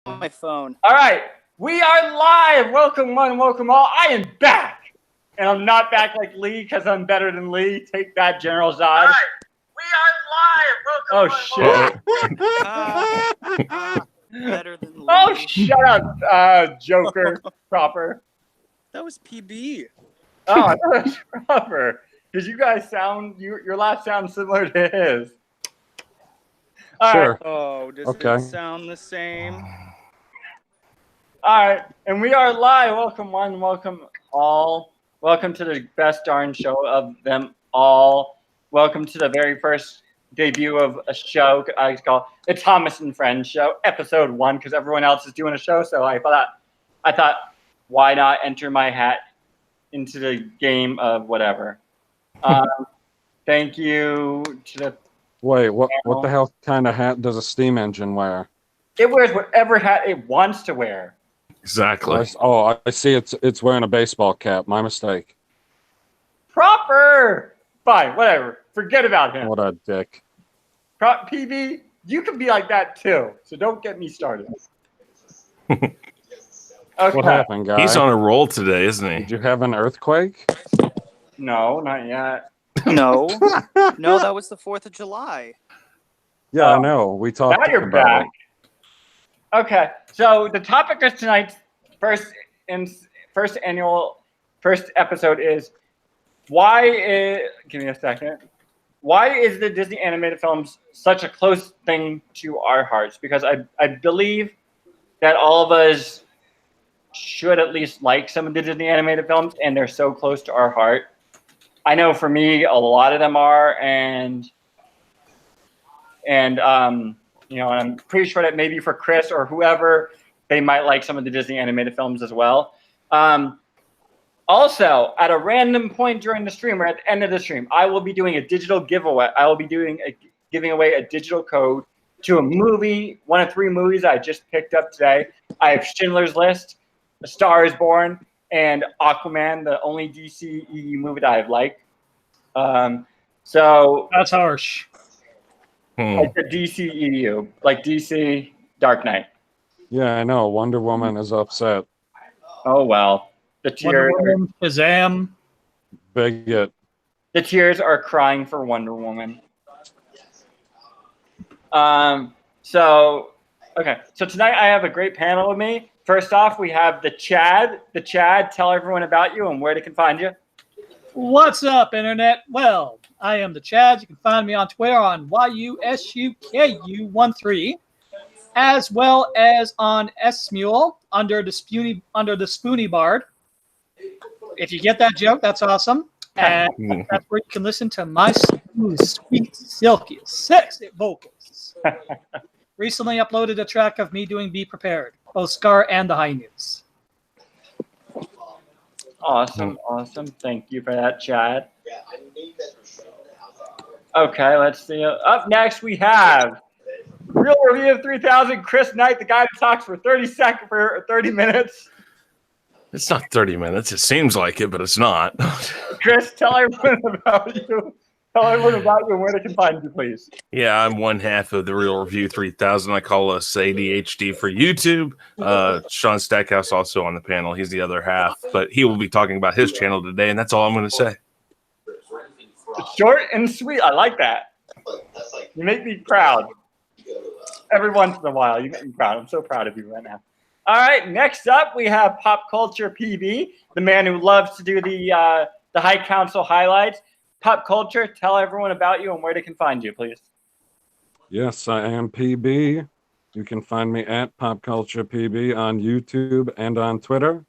my phone. All right, we are live. Welcome one, welcome all. I am back, and I'm not back like Lee because I'm better than Lee. Take that, General Zod. All right, we are live. Welcome. Oh shit! Better than Lee. Oh, shut up, Joker. Proper. That was PB. Oh, I thought it was proper. Because you guys sound, your laugh sounds similar to his. All Sure. right. Oh, does it sound the same? All right, and we are live. Welcome one, welcome all. Welcome to the best darn show of them all. Welcome to the very first debut of a show I call the Thomas and Friends Show, episode 1, because everyone else is doing a show. So I thought, why not enter my hat into the game of whatever. Thank you to the. Wait, what the hell kind of hat does a steam engine wear? It wears whatever hat it wants to wear. Exactly. Oh, I see. It's wearing a baseball cap. My mistake. Proper. Fine, whatever. Forget about him. What a dick. PB, you can be like that too. So don't get me started. Okay. What happened, guys? He's on a roll today, isn't he? Did you have an earthquake? No, not yet. No, that was the 4th of July. Yeah, I know. We talked now you're about back. it. Okay, so the topic of tonight's first episode is give me a second. Why is the Disney animated films such a close thing to our hearts? Because I believe that all of us should at least like some of the Disney animated films, and they're so close to our heart. I know for me, a lot of them are, and I'm pretty sure that maybe for Chris or whoever, they might like some of the Disney animated films as well. Also, at a random point during the stream or at the end of the stream, I will be doing a digital giveaway. I will be giving away a digital code to a movie, one of 3 movies I just picked up today. I have Schindler's List, A Star is Born, and Aquaman, the only DC EU movie that I've liked. So that's harsh. Like the DC EU, like DC Dark Knight. Yeah, I know. Wonder Woman is upset. Oh well, the tears. Wonder Woman, Shazam. Bigot. The tears are crying for Wonder Woman. So tonight I have a great panel with me. First off, we have the Chad. The Chad, tell everyone about you and where they can find you. What's up, Internet? Well, I am the Chad. You can find me on Twitter on YUSUKU13, as well as on SMule under the Spoony Bard. If you get that joke, that's awesome. And that's where you can listen to my smooth, sweet, silky, sexy vocals. Recently uploaded a track of me doing Be Prepared, both Scar and the High News. Awesome. Thank you for that, Chad. Okay, let's see. Up next, we have Real Review of 3000, Chris Knight, the guy who talks for 30 minutes. It's not 30 minutes. It seems like it, but it's not. Chris, tell everyone about you. Tell everyone about you and where they can find you, please. Yeah, I'm one half of the Real Review 3000. I call us ADHD for YouTube. Shaun Stackhouse also on the panel. He's the other half, but he will be talking about his channel today, and that's all I'm going to say. Short and sweet. I like that. You make me proud. Every once in a while, you make me proud. I'm so proud of you right now. All right, next up, we have Pop Culture PB, the man who loves to do the High Council highlights. Pop Culture, tell everyone about you and where they can find you, please. Yes, I am PB. You can find me at Pop Culture PB on YouTube and on Twitter.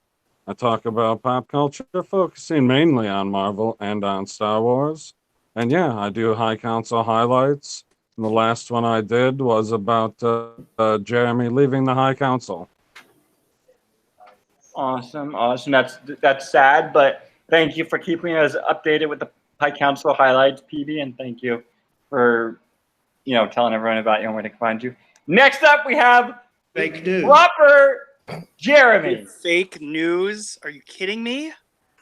I talk about pop culture, focusing mainly on Marvel and on Star Wars. And yeah, I do High Council highlights. And the last one I did was about Jeremy leaving the High Council. Awesome. That's sad, but thank you for keeping us updated with the High Council highlights, PB, and thank you for telling everyone about you and where they can find you. Next up, we have fake news. Proper Jeremy. Fake news? Are you kidding me?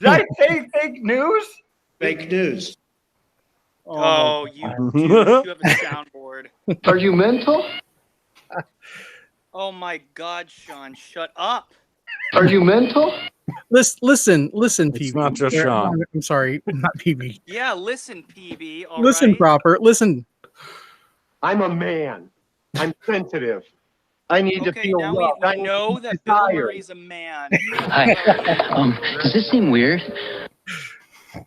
Did I say fake news? Fake news. Oh, you have a soundboard. Are you mental? Oh my God, Shaun, shut up. Are you mental? Listen, It's PB. not just Shaun. I'm sorry, not PB. Yeah, listen, PB. All Listen, right. proper. Listen. I'm a man. I'm sensitive. I need to Okay, feel now loved. I we need know to be that Bill desired. Murray's a man. Hi. Does this seem weird?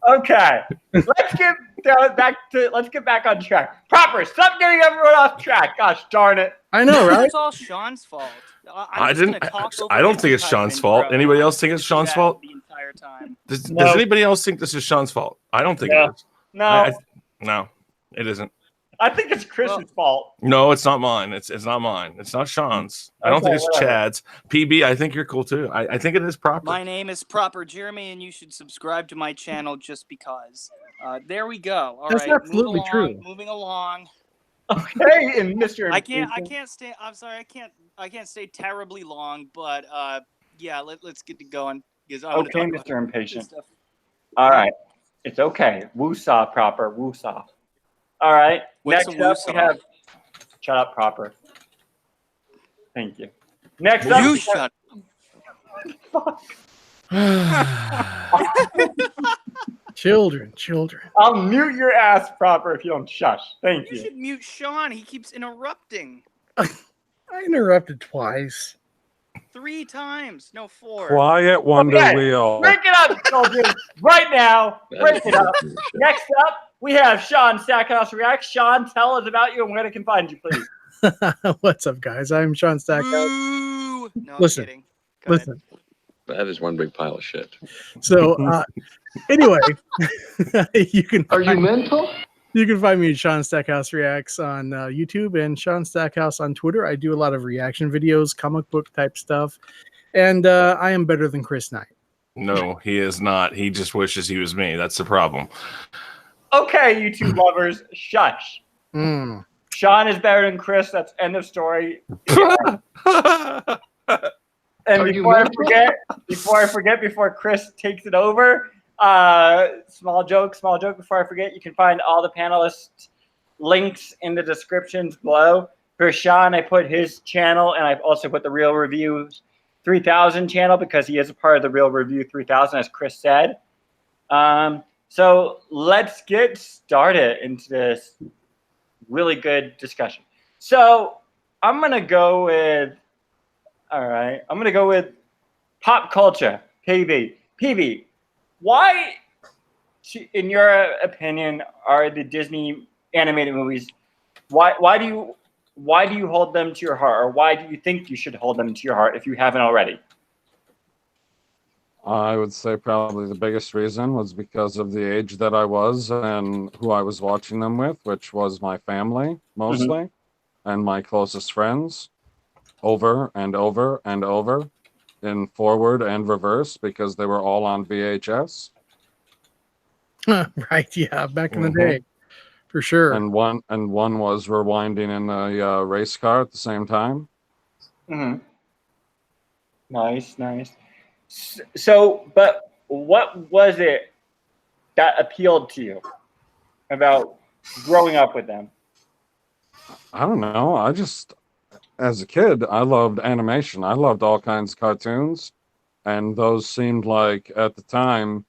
Okay, let's get back on track. Proper, stop getting everyone off track. Gosh darn it! I know, right? It's all Sean's fault. I Gonna didn't. talk over I don't his think it's entire Sean's fault. intro. Anybody I'm else just think gonna it's do Sean's that fault? the entire time? Does No. anybody else think this is Sean's fault? I don't think No. it is. No, No, it isn't. I think it's Chris's fault. No, it's not mine. It's not mine. It's not Sean's. I don't Okay, think it's whatever. Chad's. PB, I think you're cool too. I think it is proper. My name is Proper Jeremy, and you should subscribe to my channel just because. There we go. All That's right, absolutely true. Moving along. Okay, and Mr. I can't stay. I'm sorry. I can't stay terribly long, but yeah. Let's get to going because I want to Okay, talk about Mr. this Impatient. stuff. All right, it's okay. Woosah, Proper. Woosah. All right. What's Next a up, we woosah? have. Shut up, Proper. Thank you. Next up, You we shut. Children. I'll mute your ass, Proper, if you don't shush. Thank You you. should mute Shaun. He keeps interrupting. I interrupted twice. 3 times. No, 4. Quiet Wonder Okay, Wheel. break it up, children. Right now. Break it up. Next up, we have Shaun Stackhouse Reacts. Shaun, tell us about you and where they can find you, please. What's up, guys? I'm Shaun Stackhouse. Boo! No, Listen, I'm kidding. Go ahead. Listen. That is one big pile of shit. So, anyway, you can. Are you mental? You can find me at Shaun Stackhouse Reacts on YouTube and Shaun Stackhouse on Twitter. I do a lot of reaction videos, comic book type stuff, and I am better than Chris Knight. No, he is not. He just wishes he was me. That's the problem. Okay, you two lovers, shush. Mm. Shaun is better than Chris. That's end of story. And Are you before I forget, before Chris takes it over, small joke. Before I forget, you can find all the panelists' links in the descriptions below. For Shaun, I put his channel, and I've also put the Real Reviews 3000 channel because he is a part of the Real Review 3000, as Chris said. So let's get started into this really good discussion. So I'm gonna go with. All right, I'm gonna go with pop culture. PB, why, in your opinion, are the Disney animated movies? Why do you hold them to your heart, or why do you think you should hold them to your heart if you haven't already? I would say probably the biggest reason was because of the age that I was and who I was watching them with, which was my family mostly, and my closest friends, over and over and over, in forward and reverse, because they were all on VHS. Right? Yeah, back in the day, for sure. And one was rewinding in a race car at the same time. Mm-hmm. Nice. So, but what was it that appealed to you about growing up with them? I don't know. As a kid, I loved animation. I loved all kinds of cartoons. And those seemed like, at the time,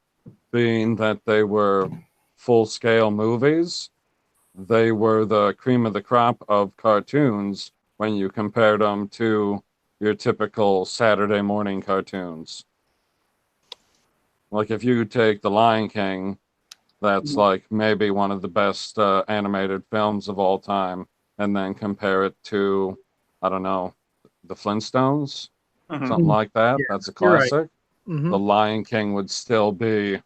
being that they were full-scale movies, they were the cream of the crop of cartoons when you compared them to your typical Saturday morning cartoons. Like if you take The Lion King, that's like maybe one of the best animated films of all time, and then compare it to, I don't know, the Flintstones, something like that. Yeah, that's a you're right. classic. Mhm. The Lion King would still be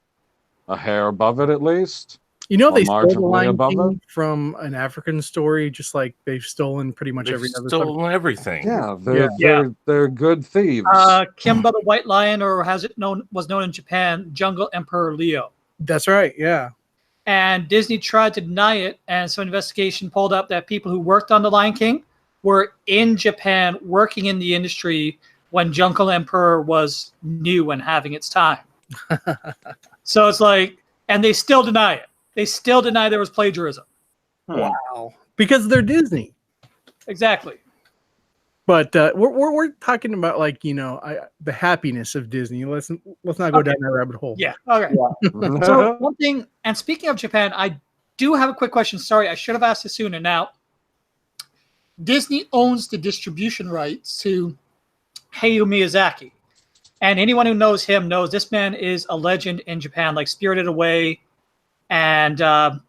a hair above it, at least. You know, or they stole the marginally Lion above King it. from an African story, just like they've stolen pretty much They've every other. stolen everything. Yeah, Yeah. they're good thieves. Kimba the White Lion, or was known in Japan, Jungle Emperor Leo. That's right. Yeah. And Disney tried to deny it, and some investigation pulled up that people who worked on The Lion King were in Japan working in the industry when Jungle Emperor was new and having its time. So it's like, and they still deny it. They still deny there was plagiarism. Wow. Because they're Disney. Exactly. But we're talking about like the happiness of Disney. Let's not go down that rabbit hole. Yeah. Okay. So one thing, and speaking of Japan, I do have a quick question. Sorry, I should have asked this sooner. Now, Disney owns the distribution rights to Hayao Miyazaki, and anyone who knows him knows this man is a legend in Japan, like Spirited Away, and My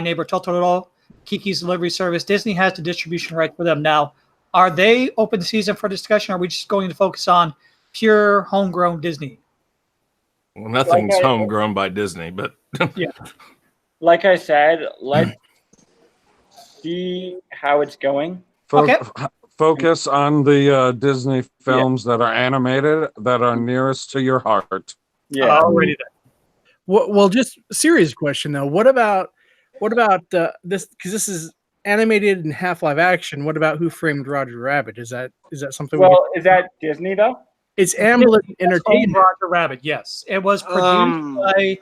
Neighbor Totoro, Kiki's Delivery Service. Disney has the distribution right for them. Now, are they open the season for discussion? Or are we just going to focus on pure homegrown Disney? Well, nothing's homegrown by Disney, but yeah. Like I said, let's see how it's going. Okay. Focus on the Disney films that are animated that are nearest to your heart. Yeah. Already there. Well, just a serious question though. What about this? Because this is animated in half live action. What about Who Framed Roger Rabbit? Is that something? Well, is that Disney though? It's Amblin Entertainment. Roger Rabbit. Yes, it was produced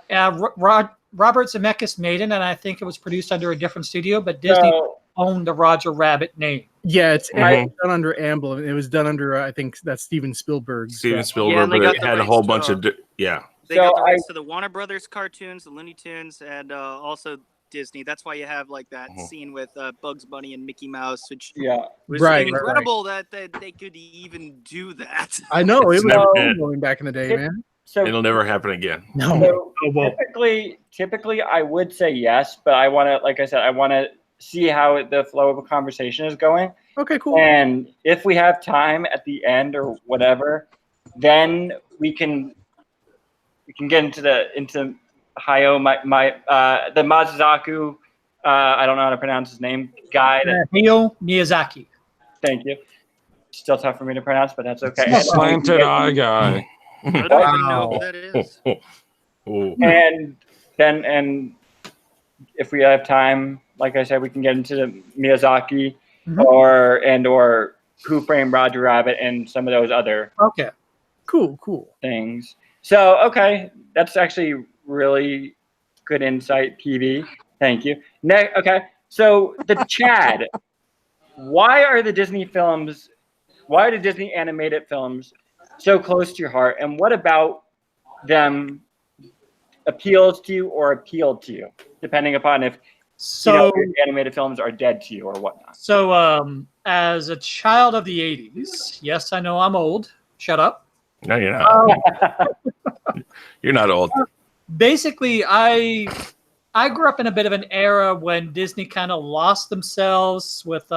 by Robert Zemeckis made it, and I think it was produced under a different studio, but Disney owned the Roger Rabbit name. Yeah, it's done under Amblin. It was done under I think that's Steven Spielberg. Steven Spielberg, but it had a whole bunch of They got the rights to the Warner Brothers cartoons, the Looney Tunes, and also Disney. That's why you have like that scene with Bugs Bunny and Mickey Mouse, which was incredible that they could even do that. I know it never was going back in the day, man. So it'll never happen again. No. So typically, I would say yes, but I want to, like I said, I want to see how the flow of a conversation is going. Okay, cool. And if we have time at the end or whatever, then we can get into Hayao the Mazazaku. I don't know how to pronounce his name. Guy. Hayao Miyazaki. Thank you. Still tough for me to pronounce, but that's okay. Slanted eye guy. I don't even know who that is. And then, if we have time, like I said, we can get into the Miyazaki or Who Framed Roger Rabbit and some of those other cool things. So that's actually really good insight, PB. Thank you. So the Chad. Why are the Disney animated films so close to your heart, and what about them appeals to you or appealed to you, depending upon if animated films are dead to you or whatnot? So, as a child of the 80s, yes, I know I'm old. Shut up. No, you're not. You're not old. Basically, I grew up in a bit of an era when Disney kind of lost themselves with.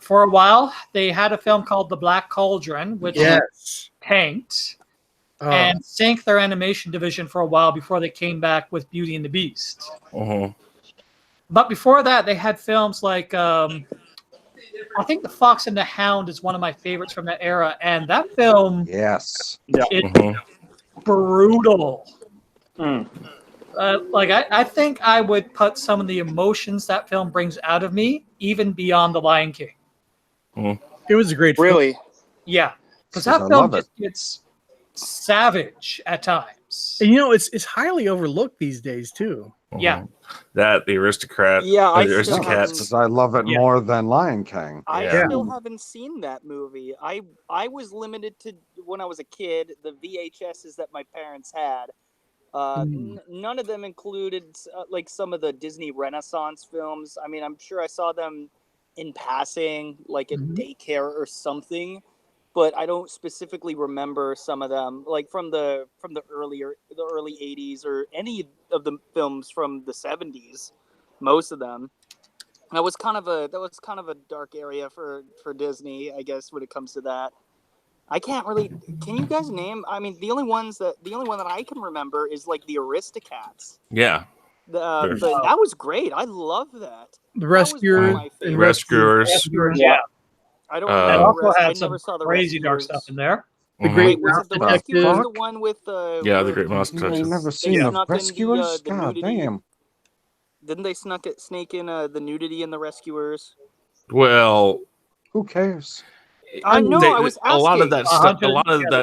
For a while, they had a film called The Black Cauldron, which tanked and sank their animation division for a while before they came back with Beauty and the Beast. But before that, they had films like, I think The Fox and the Hound is one of my favorites from that era. And that film is brutal. I think I would put some of the emotions that film brings out of me even beyond The Lion King. It was a great film. Really? Yeah, because that film just gets savage at times. And it's highly overlooked these days too. Yeah, that the Aristocrat. Yeah, the Aristocats. I love it more than Lion King. I still haven't seen that movie. I was limited to when I was a kid the VHSs that my parents had. None of them included like some of the Disney Renaissance films. I mean, I'm sure I saw them in passing, like at daycare or something, but I don't specifically remember some of them, like from the early 80s or any of the films from the 70s. Most of them. That was kind of a dark area for Disney, I guess, when it comes to that. I can't really. Can you guys name? I mean, the only one that I can remember is like the Aristocats. Yeah. But that was great. I love that. The Rescuers. Yeah. I don't. It also had some crazy dark stuff in there. The Great was it the Rescuers, the one with the Great Mouse Detectives. I've never seen the Rescuers. God damn. Didn't they snake in the nudity in the Rescuers? Well, who cares? I know. I was asking. A lot of that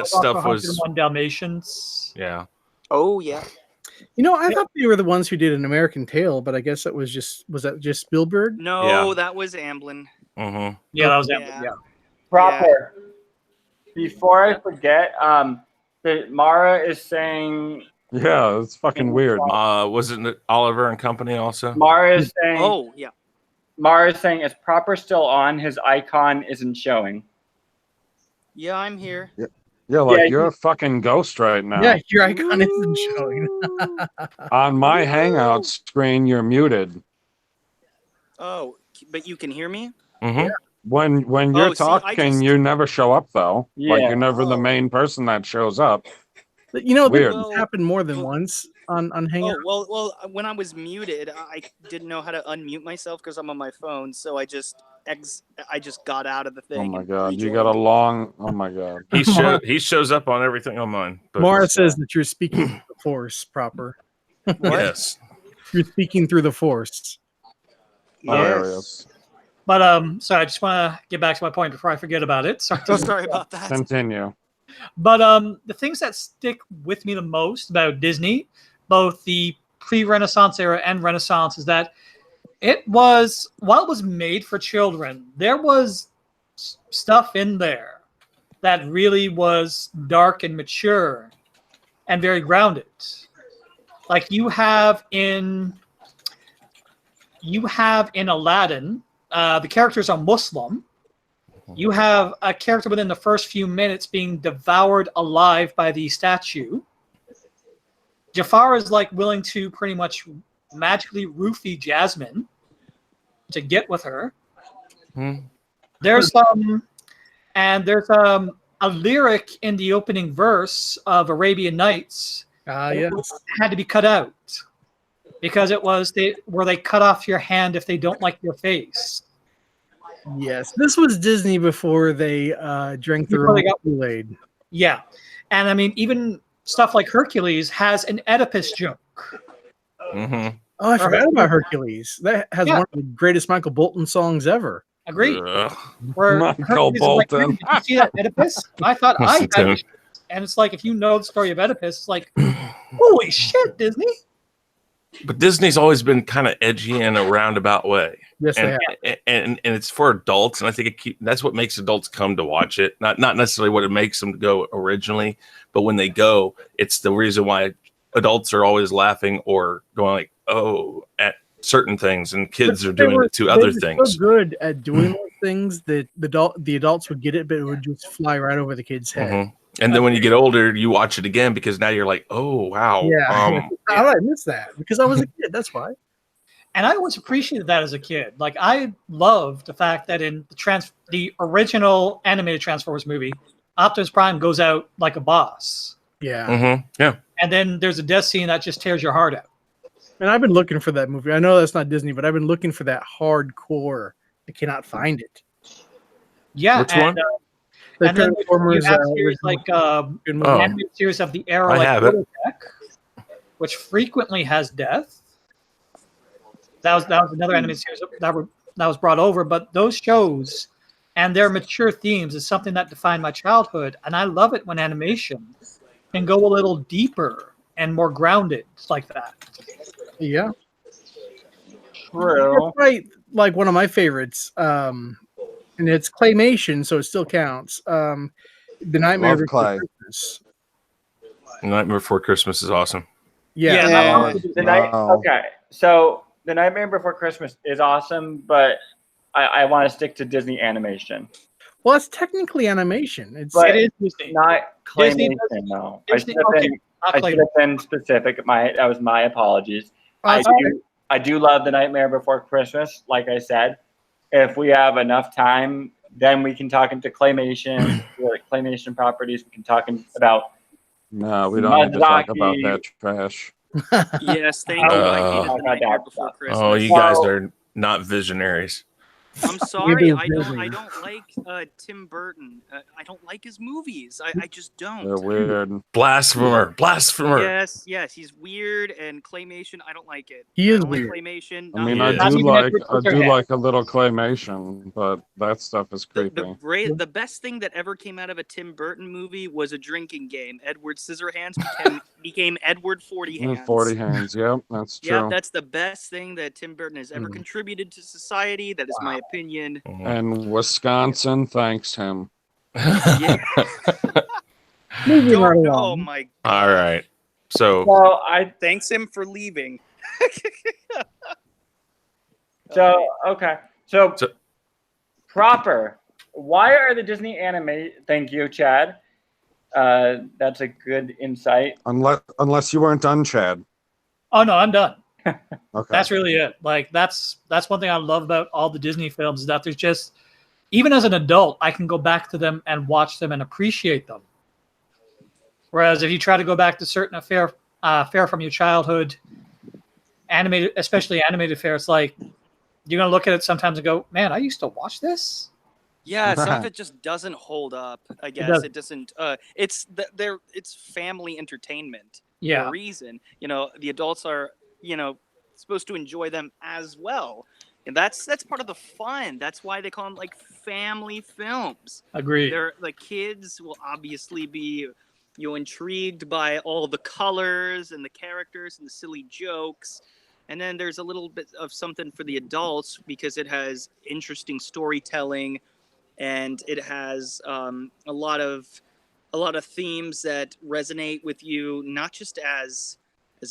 stuff was 101 Dalmatians. Yeah. Oh yeah. You know, I thought they were the ones who did An American Tale, but I guess that was that just Spielberg? No, Yeah. that was Amblin. Mm-hmm. Yeah, that was Yeah. yeah. Proper. Before I forget, that Mara is saying. Yeah, it's fucking weird. Wasn't it Oliver and Company also? Mara is saying. Oh, yeah. Mara is saying, "Is Proper still on? His icon isn't showing." Yeah, I'm here. Yeah, like Yeah, you're a fucking ghost right now. Yeah, your icon isn't showing. On my Hangout screen, you're muted. Oh, but you can hear me? Mm-hmm. When you're see, I talking, just- you never show up though. Like Yeah. you're never the Oh. main person that shows up. But, you know, Weird. this happened more than once on Hangout. Oh, well, when I was muted, I didn't know how to unmute myself because I'm on my phone, so I just got out of the thing. Oh my and god, you rejoined. got a long. Oh my god. He shows up on everything on mine. But Mara says that you're speaking through the Force, Proper. yes. You're speaking through the Force. Hilarious. But sorry, I just want to get back to my point before I forget about it. Sorry. Oh, sorry about that. Continue. But the things that stick with me the most about Disney, both the pre-Renaissance era and Renaissance, is that it was, while it was made for children, there was stuff in there that really was dark and mature and very grounded. Like you have in Aladdin, the characters are Muslim. You have a character within the first few minutes being devoured alive by the statue. Jafar is like willing to pretty much magically roofie Jasmine to get with her. There's a lyric in the opening verse of Arabian Nights Yes. had to be cut out because it was where they cut off your hand if they don't like your face. Yes. This was Disney before they drank their Before own they got- Kool-Aid. Yeah, and I mean even stuff like Hercules has an Oedipus joke. Mm-hmm. Oh, I forgot about Hercules. That has Yeah. one of the greatest Michael Bolton songs ever. Agreed. Ugh. Where Michael Hercules is like, Bolton. "Did you see that Oedipus? I thought I Listen had to it." And it's like, if you know the story of Oedipus, it's like, holy shit, Disney. But Disney's always been kind of edgy in a roundabout way. Yes, they and, have. and it's for adults, and I think that's what makes adults come to watch it. Not necessarily what it makes them go originally, but when they go, it's the reason why adults are always laughing or going like, "Oh," at certain things, and kids are doing it to other things. So good at doing those things that the adults would get it, but it would just fly right over the kid's head. Mhm. And then when you get older, you watch it again because now you're like, "Oh wow, Yeah. How did I miss that? Because I was a kid. That's why. And I always appreciated that as a kid. Like I loved the fact that in the original animated Transformers movie, Optimus Prime goes out like a boss. Yeah. Mm-hmm. Yeah. And then there's a death scene that just tears your heart out. And I've been looking for that movie. I know that's not Disney, but I've been looking for that hardcore. I cannot find it. Yeah. Which one? The And then you Transformers, have series like good movie. the animated series of the era, I like have it. Robotech, which frequently has death. That was another animated series that was brought over. But those shows and their mature themes is something that defined my childhood, and I love it when animation can go a little deeper and more grounded like that. Yeah. True. That's right. Like one of my favorites. And it's claymation, so it still counts. The Nightmare Love Before Clay. Christmas. Nightmare Before Christmas is awesome. Yeah. Wow. Okay, so The Nightmare Before Christmas is awesome, but I want to stick to Disney animation. Well, it's technically animation. It's But It is Disney. not Disney claymation, does- though. Disney- I not should have been specific. That was my apologies. That's I do love The Nightmare Before Christmas, like I said. If we have enough time, then we can talk into claymation, claymation properties. We can talk about. No, we don't need to talk about Miyazaki. that trash. Yes, thank you. I hated The Nightmare Before Christmas. Oh, you guys are not visionaries. I'm sorry. Maybe I Disney. don't like Tim Burton. I don't like his movies. I just don't. They're weird. Blasphemer. Yes, he's weird, and claymation. I don't like it. He I is don't like weird. claymation. I Not mean, He I is. Not do even like Edward I do Scissorhands. like a little claymation, but that stuff is creepy. The best thing that ever came out of a Tim Burton movie was a drinking game. Edward Scissorhands became Edward 40 Hands. 40 hands. Yep, that's Yeah, true. that's the best thing that Tim Burton has ever contributed to society. That is my opinion. And Wisconsin thanks him. Yeah. Moving right Oh along. my All god. right. So Well, I Thanks him for leaving. okay. So So- proper. Why are the Disney anime? Thank you, Chad. That's a good insight. Unless you weren't done, Chad. Oh no, I'm done. Okay. That's really it. Like that's one thing I love about all the Disney films is that there's just, even as an adult, I can go back to them and watch them and appreciate them. Whereas if you try to go back to certain fare from your childhood, animated, especially animated fare, it's like you're gonna look at it sometimes and go, "Man, I used to watch this." Yeah, some of it just doesn't hold up. I guess doesn't. it doesn't. It's family entertainment for Yeah, a reason. You know, the adults are supposed to enjoy them as well, and that's part of the fun. That's why they call them like family films. agreed. They're like kids will obviously be intrigued by all the colors and the characters and the silly jokes. And then there's a little bit of something for the adults because it has interesting storytelling, and it has a lot of themes that resonate with you, not just as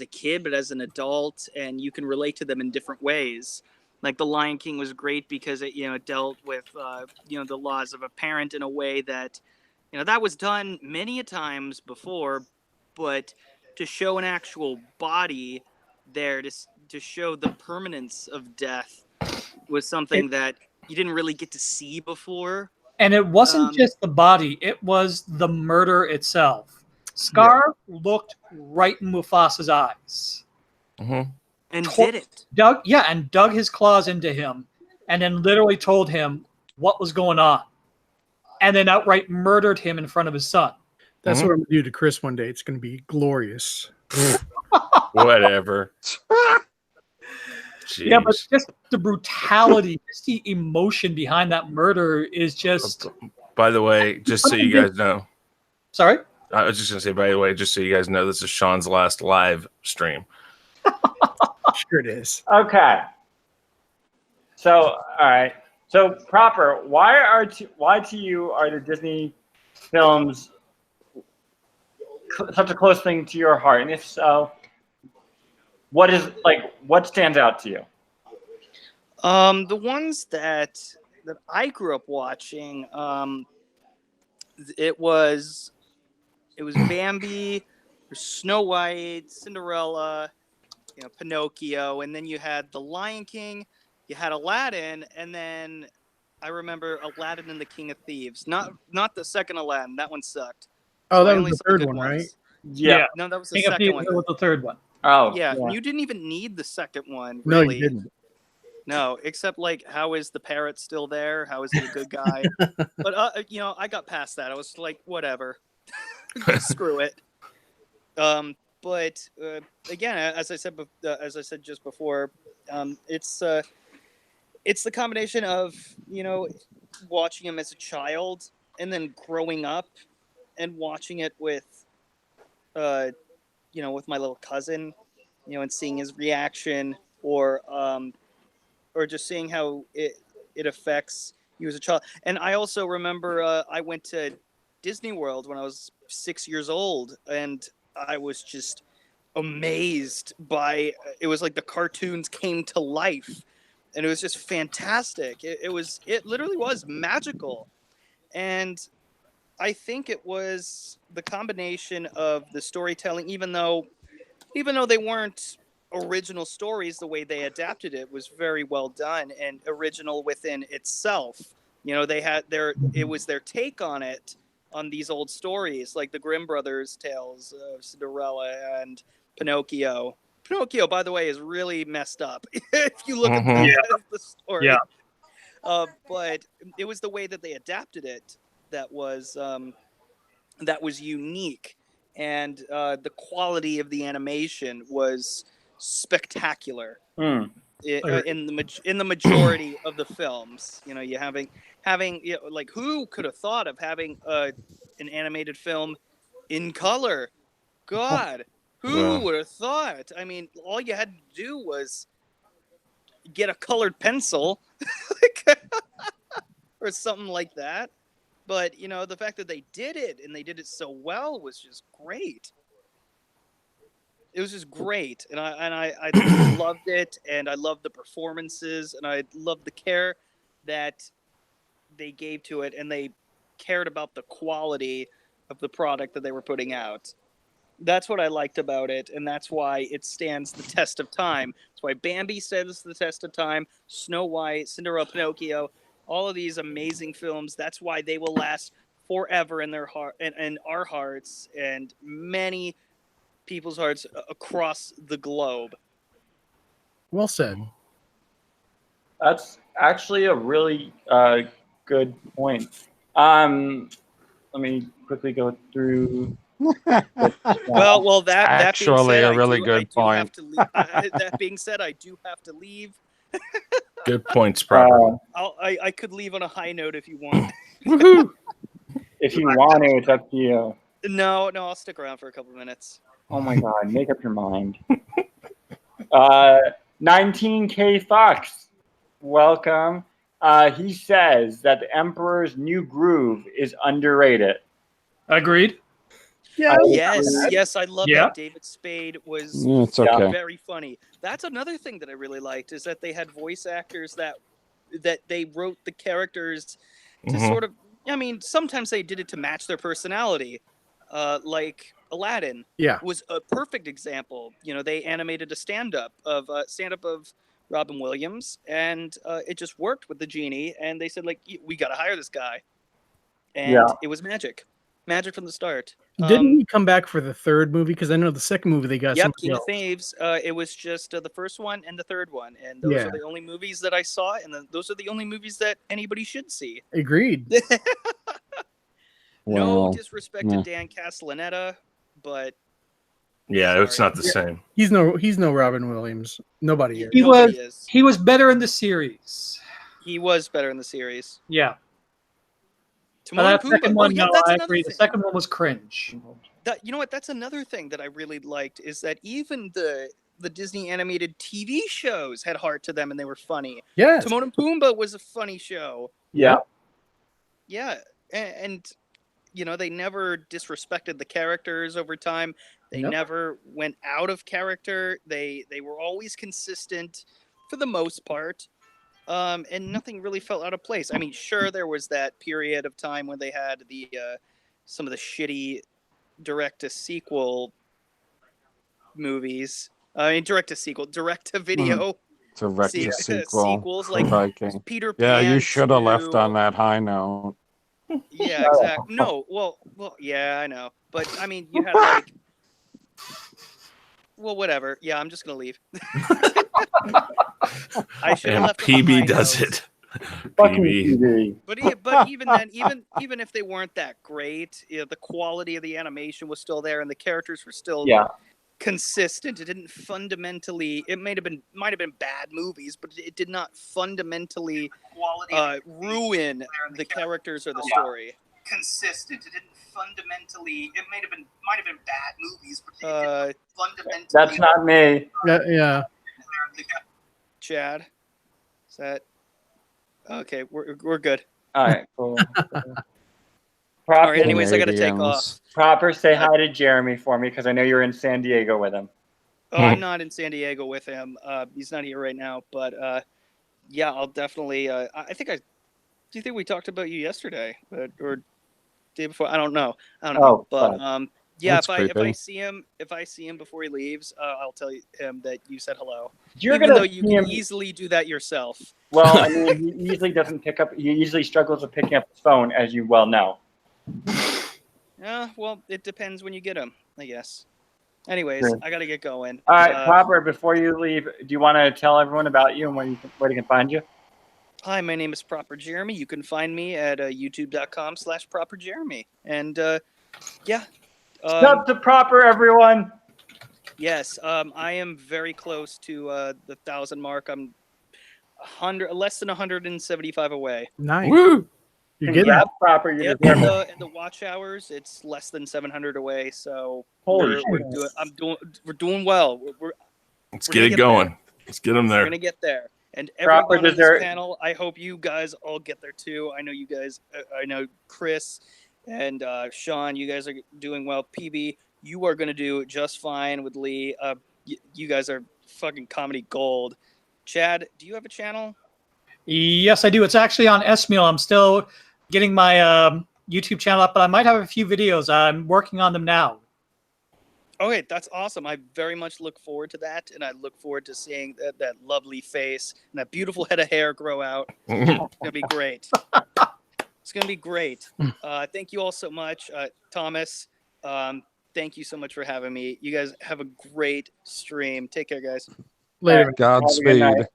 a kid but as an adult, and you can relate to them in different ways. Like The Lion King was great because it dealt with the laws of a parent in a way that that was done many a times before, but to show an actual body there, to show the permanence of death, was something that you didn't really get to see before. And it wasn't just the body; it was the murder itself. Scar looked right in Mufasa's eyes. And did it. Dug his claws into him, and then literally told him what was going on, and then outright murdered him in front of his son. That's what I'm gonna do to Chris one day. It's gonna be glorious. Whatever. Yeah, but Jeez. just the brutality, just the emotion behind that murder is just. By the way, just so you guys know, Sorry? I was just gonna say. By the way, just so you guys know, this is Shaun's last live stream. Sure it is. Okay. So, all right. So, proper. Why to you are the Disney films such a close thing to your heart? And if so, what stands out to you? The ones that I grew up watching, it was Bambi, Snow White, Cinderella, Pinocchio, and then you had The Lion King, you had Aladdin, and then I remember Aladdin and the King of Thieves. Not the second Aladdin, that one sucked. Oh, So I that only was the saw third good one, ones. right? Yeah. No, that was the King of second Thieves one. was the third one. Oh, Yeah, you didn't even need the second one, No, really. you didn't. No, except like, how is the parrot still there? How is he a good guy? But I got past that. I was like, whatever, screw it. But again, as I said just before, it's the combination of watching him as a child and then growing up and watching it with with my little cousin, and seeing his reaction, or just seeing how it affects you as a child. And I also remember I went to Disney World when I was 6 years old, and I was just amazed by it. Was like the cartoons came to life, and it was just fantastic. It literally was magical. And I think it was the combination of the storytelling, even though they weren't original stories, the way they adapted it was very well done and original within itself. It was their take on it, on these old stories, like the Grimm brothers' tales of Cinderella and Pinocchio. Pinocchio, by the way, is really messed up if you look at the story. Yeah. But it was the way that they adapted it that was unique, and the quality of the animation was spectacular. Mm. In the majority of the films, you having like, who could have thought of having an animated film in color? God, who Yeah. would have thought? I mean, all you had to do was get a colored pencil or something like that. But the fact that they did it and they did it so well was just great. It was just great, and I loved it, and I loved the performances, and I loved the care that they gave to it, and they cared about the quality of the product that they were putting out. That's what I liked about it, and that's why it stands the test of time. That's why Bambi stands the test of time, Snow White, Cinderella, Pinocchio, all of these amazing films. That's why they will last forever in their heart and our hearts, and many people's hearts across the globe. Well said. That's actually a really good point. Let me quickly go through. Well, that being Actually, said, a really good I do point. have to leave. That being said, I do have to leave. Good points, Proper. I could leave on a high note if you want. If you want to, it's up to you. No, I'll stick around for a couple minutes. Oh my God, make up your mind. 19K Fox, welcome. He says that the Emperor's New Groove is underrated. Agreed. Yeah. Yes, I love Yeah. that. David Spade was Yeah, it's okay. very funny. That's another thing that I really liked, is that they had voice actors that they wrote the characters to sort of. I mean, sometimes they did it to match their personality, like Aladdin. Yeah. Was a perfect example. They animated a stand-up of Robin Williams, and it just worked with the genie. And they said, like, we got to hire this guy, and it was magic from the start. Didn't he come back for the third movie? Because I know the second movie they got Yep, somebody King else. of Thieves. It was just the first one and the third one, and those are the only movies that I saw, and those are the only movies that anybody should see. Agreed. No Well, disrespect to Dan Castellaneta, but Yeah, it's not the same. He's no Robin Williams. Nobody is. Nobody is. He was better in the series. He was better in the series. Yeah. Timon That and second Pumbaa. one, Oh, yeah, no, that's I another agree. The thing. second one was cringe. You know what? That's another thing that I really liked, is that even the Disney animated TV shows had heart to them, and they were funny. Yes. Timon and Pumbaa was a funny show. Yeah. Yeah, and they never disrespected the characters over time. They never went out of character. They were always consistent for the most part. And nothing really felt out of place. I mean, sure, there was that period of time when they had the some of the shitty direct-to-sequel movies. Direct-to-video. Sequels like Viking. Peter Yeah, Pan you should have 2. left on that high note. Yeah, exactly. No, well, yeah, I know. But, I mean, you had, like... Well, whatever. Yeah, I'm just going to leave. I should have And left on a high PB does note. it. Fucking PB. TV. But even then, even if they weren't that great, the quality of the animation was still there, and the characters were still consistent. It didn't fundamentally. It might have been bad movies, but it did not fundamentally ruin the characters or the story. Consistent. It didn't fundamentally. It might have been bad movies, but it didn't fundamentally. That's not me. Yeah. Chad, is that okay? We're good. All right, cool. All right. Anyways, I got to take off. Proper, say hi to Jeremy for me, because I know you're in San Diego with him. Oh, I'm not in San Diego with him. He's not here right now. But yeah, I'll definitely. Do you think we talked about you yesterday, or day before? I don't know. Oh, but yeah, That's if I creepy. see him before he leaves, I'll tell him that you said hello. You're Even gonna though you see can him. easily do that yourself. Well, I mean, he usually doesn't pick up. He usually struggles with picking up his phone, as you well know. Well, it depends when you get him, I guess. Anyways, Sure. I got to get going. All right, Proper. Before you leave, do you want to tell everyone about you and where you can find you? Hi, my name is Proper Jeremy. You can find me at youtube.com/Proper Jeremy. And yeah. Sub to Proper, everyone. Yes, I am very close to the 1,000 mark. I'm less than 175 away. Nice. Woo! You get Congrats, Proper. You Yep, deserve and it. the watch hours, it's less than 700 away. So Holy we're doing well. Let's We're get gonna it get going. there. Let's get them We're there. gonna get there. And Proper everyone on this dessert. panel, I hope you guys all get there too. I know you guys. I know Chris and Shaun. You guys are doing well. PB, you are gonna do just fine with Lee. You guys are fucking comedy gold. Chad, do you have a channel? Yes, I do. It's actually on Esmeal. I'm still getting my YouTube channel up, but I might have a few videos. I'm working on them now. Okay, that's awesome. I very much look forward to that, and I look forward to seeing that lovely face and that beautiful head of hair grow out. It's gonna be great. It's gonna be great. Thank you all so much, Thomas. Thank you so much for having me. You guys have a great stream. Take care, guys. later. Godspeed.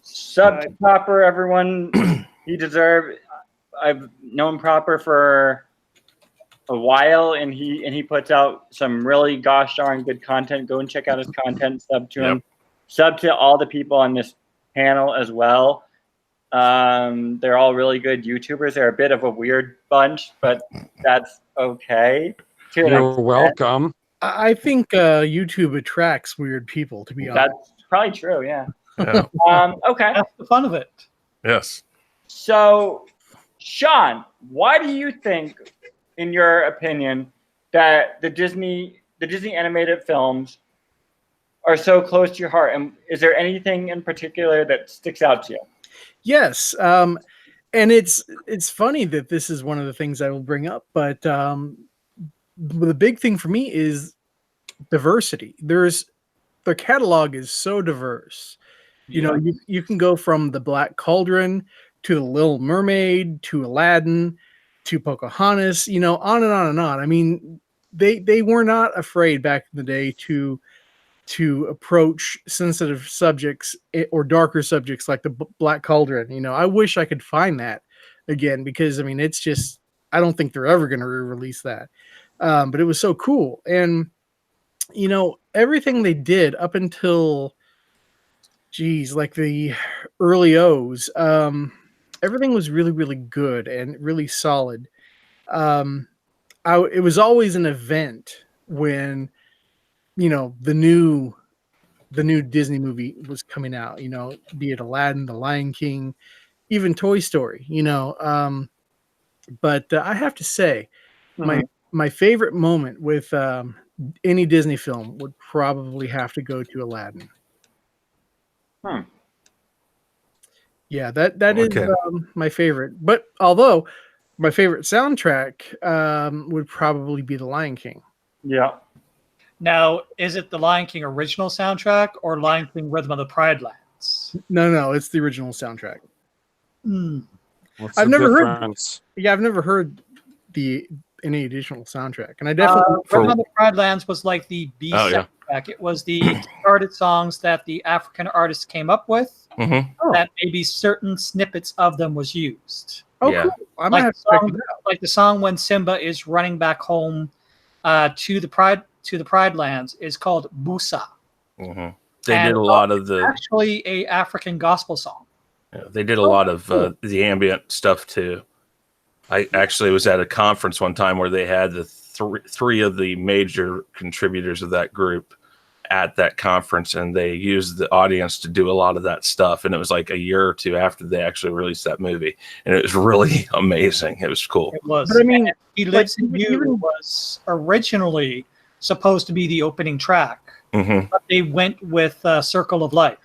Sub to Proper, everyone. He deserves. I've known Proper for a while, and he puts out some really gosh darn good content. Go and check out his content. Sub to him. Sub to all the people on this panel as well. They're all really good YouTubers. They're a bit of a weird bunch, but that's okay. You're welcome. I think YouTube attracts weird people, to be honest. That's probably true, yeah. Yeah. Okay. That's the fun of it. Yes. So, Shaun, why do you think, in your opinion, that the Disney animated films are so close to your heart? And is there anything in particular that sticks out to you? Yes, and it's funny that this is one of the things I will bring up, but the big thing for me is diversity. The catalog is so diverse. You know, you can go from the Black Cauldron to the Little Mermaid to Aladdin to Pocahontas. You know, on and on and on. I mean, they were not afraid back in the day to approach sensitive subjects or darker subjects like the Black Cauldron. You know, I wish I could find that again, because I mean, it's just, I don't think they're ever going to release that. But it was so cool. And, you know, everything they did up until, like the early O's, everything was really, really good and really solid. It was always an event when, you know, the new Disney movie was coming out, you know, be it Aladdin, The Lion King, even Toy Story, you know. But I have to say, my favorite moment with any Disney film would probably have to go to Aladdin. Yeah, that is my favorite. But although my favorite soundtrack would probably be The Lion King. Yeah. Now, is it the Lion King original soundtrack or Lion King Rhythm of the Pride Lands? No, it's the original soundtrack. What's I've the never difference? I've never heard any additional soundtrack, and I definitely Rhythm of the Pride Lands was like the B soundtrack. Yeah. It was the started songs that the African artists came up with. Mm-hmm. That maybe certain snippets of them was used. Oh, Yeah. cool. I might have to check it out. Like the song when Simba is running back home to the Pride Lands is called Busa. Mm-hmm. They did a lot of the actually a African gospel song. Yeah, they did a lot of the ambient stuff too. I actually was at a conference one time where they had the three of the major contributors of that group at that conference, and they used the audience to do a lot of that stuff. And it was like a year or two after they actually released that movie, and it was really amazing. It was cool. It was. But I mean, He Lives in You was originally supposed to be the opening track, but they went with Circle of Life.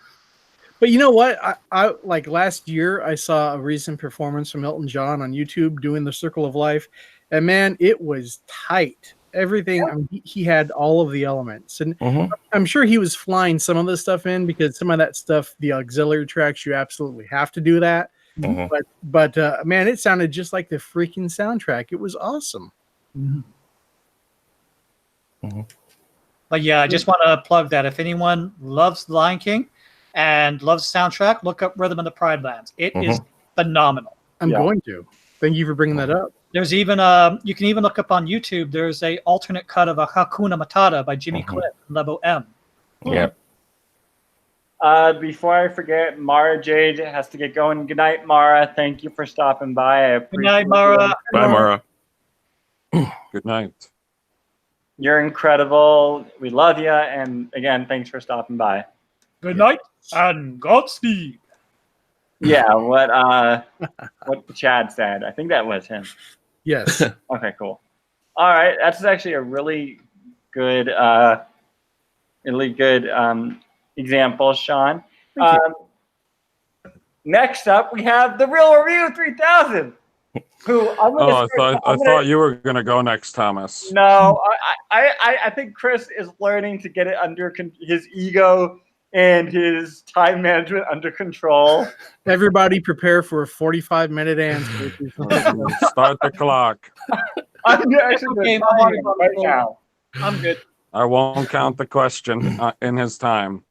But you know what? I like last year I saw a recent performance from Elton John on YouTube doing the Circle of Life, and man, it was tight. Everything, I mean, he had all of the elements, and I'm sure he was flying some of the stuff in, because some of that stuff, the auxiliary tracks, you absolutely have to do that. But man, it sounded just like the freaking soundtrack. It was awesome. But yeah, I just want to plug that if anyone loves Lion King, and loves the soundtrack, look up Rhythm of the Pride Lands. It is phenomenal. I'm going to. Thank you for bringing that up. There's even you can even look up on YouTube. There's a alternate cut of a Hakuna Matata by Jimmy Cliff, Level M. Yeah. Before I forget, Mara Jade has to get going. Good night, Mara. Thank you for stopping by. Good night, Mara. Bye, Mara. Good night. You're incredible. We love you. And again, thanks for stopping by. Good night and Godspeed. Yeah, what Chad said. I think that was him. Yes. Okay, cool. All right, that's actually a really good example, Shaun. Next up, we have the Real Review 3000. Who I thought you were gonna go next, Thomas. No, I think Chris is learning to get it under his ego and his time management under control. Everybody prepare for a 45-minute answer. Start the clock. I'm actually Okay, right now. I'm good. I won't count the question in his time.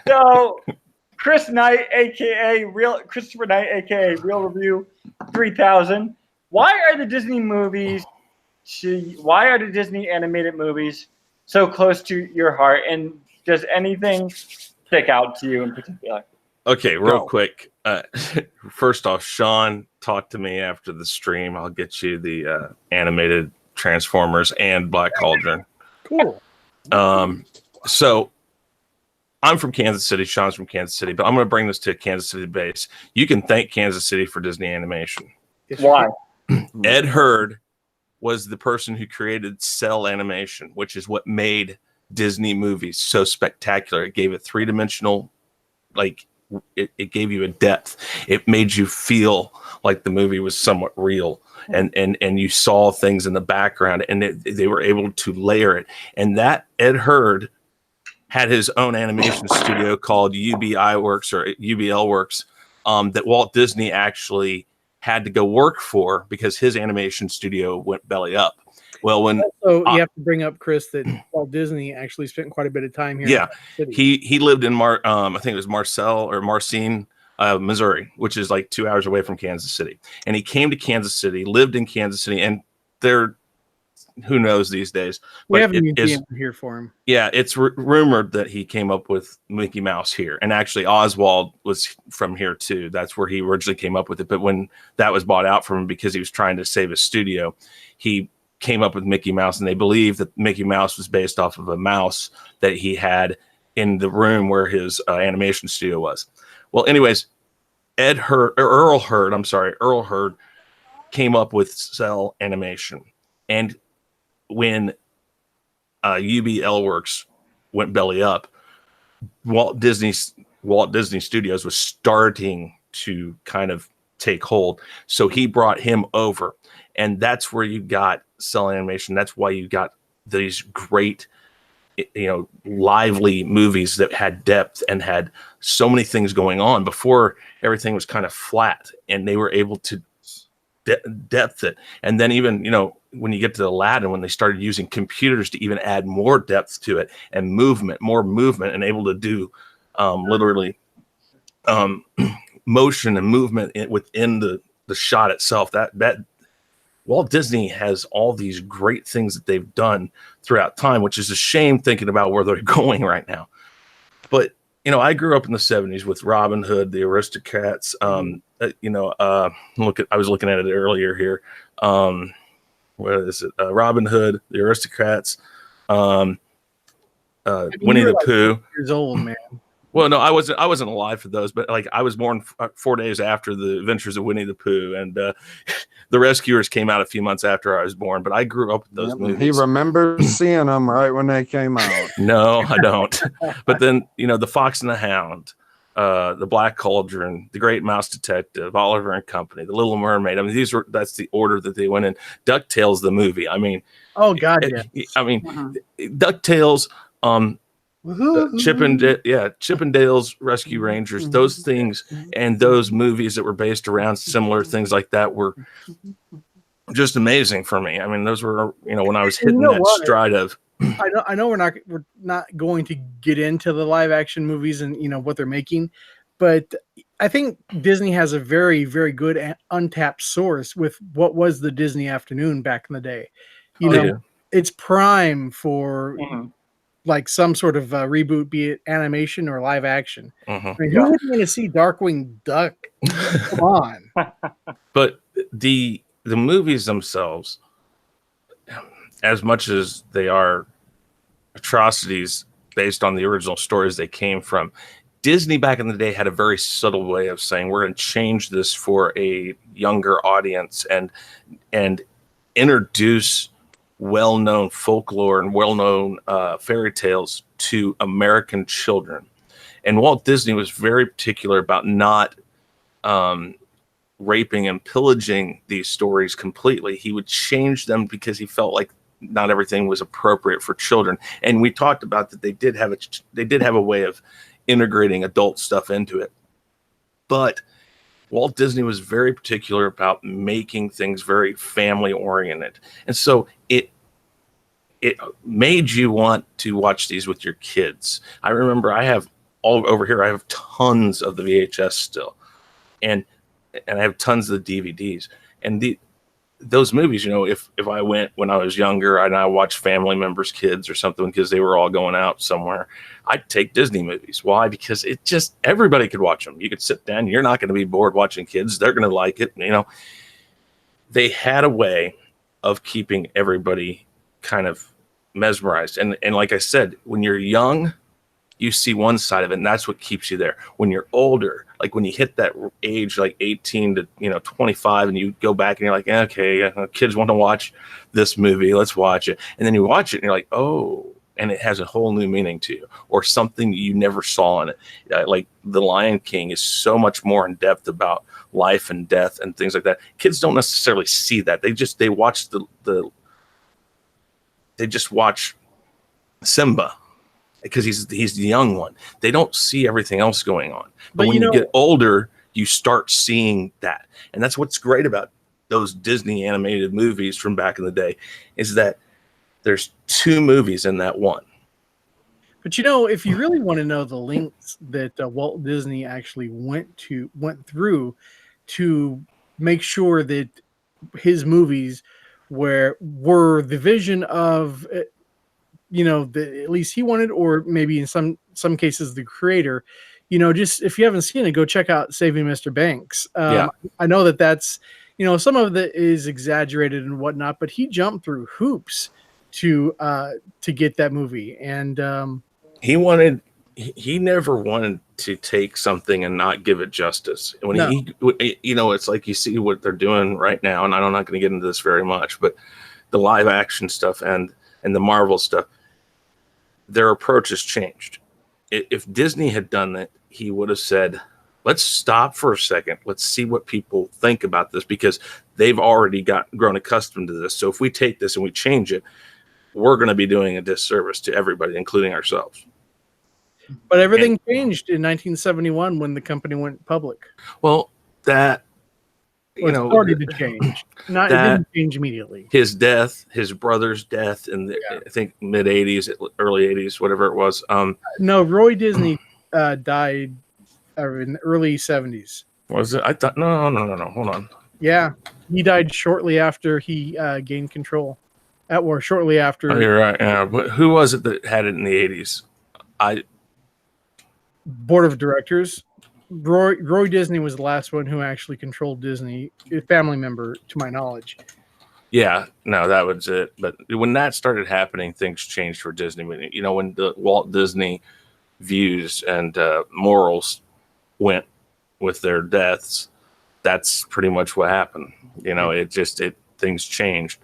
So, Christopher Knight, aka Real Review 3000. Why are the Disney animated movies so close to your heart? And does anything stick out to you in particular? Okay, real quick. First off, Shaun, talk to me after the stream. I'll get you the animated Transformers and Black Cauldron. Cool. So I'm from Kansas City. Shaun's from Kansas City, but I'm going to bring this to a Kansas City base. You can thank Kansas City for Disney animation. Why? Ed Hurd was the person who created cell animation, which is what made Disney movies so spectacular. It gave it three-dimensional, like it gave you a depth. It made you feel like the movie was somewhat real, and you saw things in the background, and they were able to layer it. And that Ed Hurd had his own animation studio called UBI Works or UBL Works that Walt Disney actually had to go work for because his animation studio went belly up. Well, when you have to bring up, Chris, that Walt Disney actually spent quite a bit of time here. Yeah, he lived in I think it was Marcine, Missouri, which is like 2 hours away from Kansas City. And he came to Kansas City, lived in Kansas City, and who knows these days. We have a museum here for him. Yeah, it's rumored that he came up with Mickey Mouse here. And actually, Oswald was from here, too. That's where he originally came up with it. But when that was bought out from him because he was trying to save his studio, he came up with Mickey Mouse. And they believe that Mickey Mouse was based off of a mouse that he had in the room where his animation studio was. Well, anyways, Earl Hurd came up with cell animation. And when UBL Works went belly up, Walt Disney Studios was starting to kind of take hold. So he brought him over, and that's where you got cell animation. That's why you got these great, lively movies that had depth and had so many things going on. Before, everything was kind of flat, and they were able to depth it. And then even, when you get to Aladdin, when they started using computers to even add more depth to it and more movement, and able to do literally motion and movement within the shot itself, that Walt Disney has all these great things that they've done throughout time, which is a shame thinking about where they're going right now. But I grew up in the 70s with Robin Hood, the Aristocats. I was looking at it earlier here. What is it? Robin Hood, the Aristocrats, Winnie the Pooh. Years old, man. Well, no, I wasn't alive for those, but I was born 4 days after the Adventures of Winnie the Pooh, and The Rescuers came out a few months after I was born. But I grew up with those movies. He remembers seeing them right when they came out. No, I don't. But then The Fox and the Hound, The Black Cauldron, The Great Mouse Detective, Oliver and Company, The Little Mermaid. I mean, that's the order that they went in. DuckTales, the movie. I mean, oh god, yeah. DuckTales. Chippendales Rescue Rangers, those things and those movies that were based around similar things like that were just amazing for me. I mean, those were, when I was hitting that stride of I know we're not going to get into the live action movies and what they're making, but I think Disney has a very, very good untapped source with what was the Disney afternoon back in the day. It's prime for like some sort of reboot, be it animation or live action. I mean, who wouldn't want to see Darkwing Duck? Come on. But the movies themselves, as much as they are atrocities based on the original stories they came from, Disney back in the day had a very subtle way of saying, we're going to change this for a younger audience and introduce well-known folklore and well-known fairy tales to American children. And Walt Disney was very particular about not raping and pillaging these stories completely. He would change them because he felt like not everything was appropriate for children. And we talked about that they did have a way of integrating adult stuff into it. But Walt Disney was very particular about making things very family oriented. And so it made you want to watch these with your kids. I remember I have all over here, I have tons of the VHS still. And I have tons of the DVDs. And those movies, if I went when I was younger and I watched family members' kids or something because they were all going out somewhere, I'd take Disney movies. Why? Because everybody could watch them. You could sit down. You're not going to be bored watching kids. They're going to like it. They had a way of keeping everybody kind of mesmerized. And like I said, when you're young, you see one side of it, and that's what keeps you there. When you're older, like when you hit that age, like 18 to 25, and you go back and you're like, okay, kids want to watch this movie, let's watch it. And then you watch it and you're like, oh, and it has a whole new meaning to you, or something you never saw in it. Like The Lion King is so much more in depth about life and death and things like that. Kids don't necessarily see that. They watch they just watch Simba, because he's the young one. They don't see everything else going on. But when you get older, you start seeing that. And that's what's great about those Disney animated movies from back in the day, is that there's two movies in that one. But if you really want to know the links that Walt Disney actually went through to make sure that his movies were the vision of at least he wanted, or maybe in some cases the creator, just if you haven't seen it, go check out Saving Mr. Banks. I know that's some of it is exaggerated and whatnot, but he jumped through hoops to get that movie. And he never wanted to take something and not give it justice. When it's like, you see what they're doing right now, and I'm not going to get into this very much, but the live action stuff and the Marvel stuff, their approach has changed. If Disney had done that, he would have said, let's stop for a second. Let's see what people think about this, because they've already grown accustomed to this. So if we take this and we change it, we're going to be doing a disservice to everybody, including ourselves. But everything changed in 1971 when the company went public. Well, that started to change. It didn't change immediately. His death, his brother's death in the I think mid 80s, early 80s, whatever it was. No, Roy Disney died in the early 70s. Was it? I thought no. Hold on. Yeah, he died shortly after he gained control. Shortly after. Oh, you're right. Yeah, but who was it that had it in the 80s? Board of directors. Roy Disney was the last one who actually controlled Disney, a family member, to my knowledge. Yeah, no, that was it. But when that started happening, things changed for Disney. When the Walt Disney views and morals went with their deaths, that's pretty much what happened. Things changed.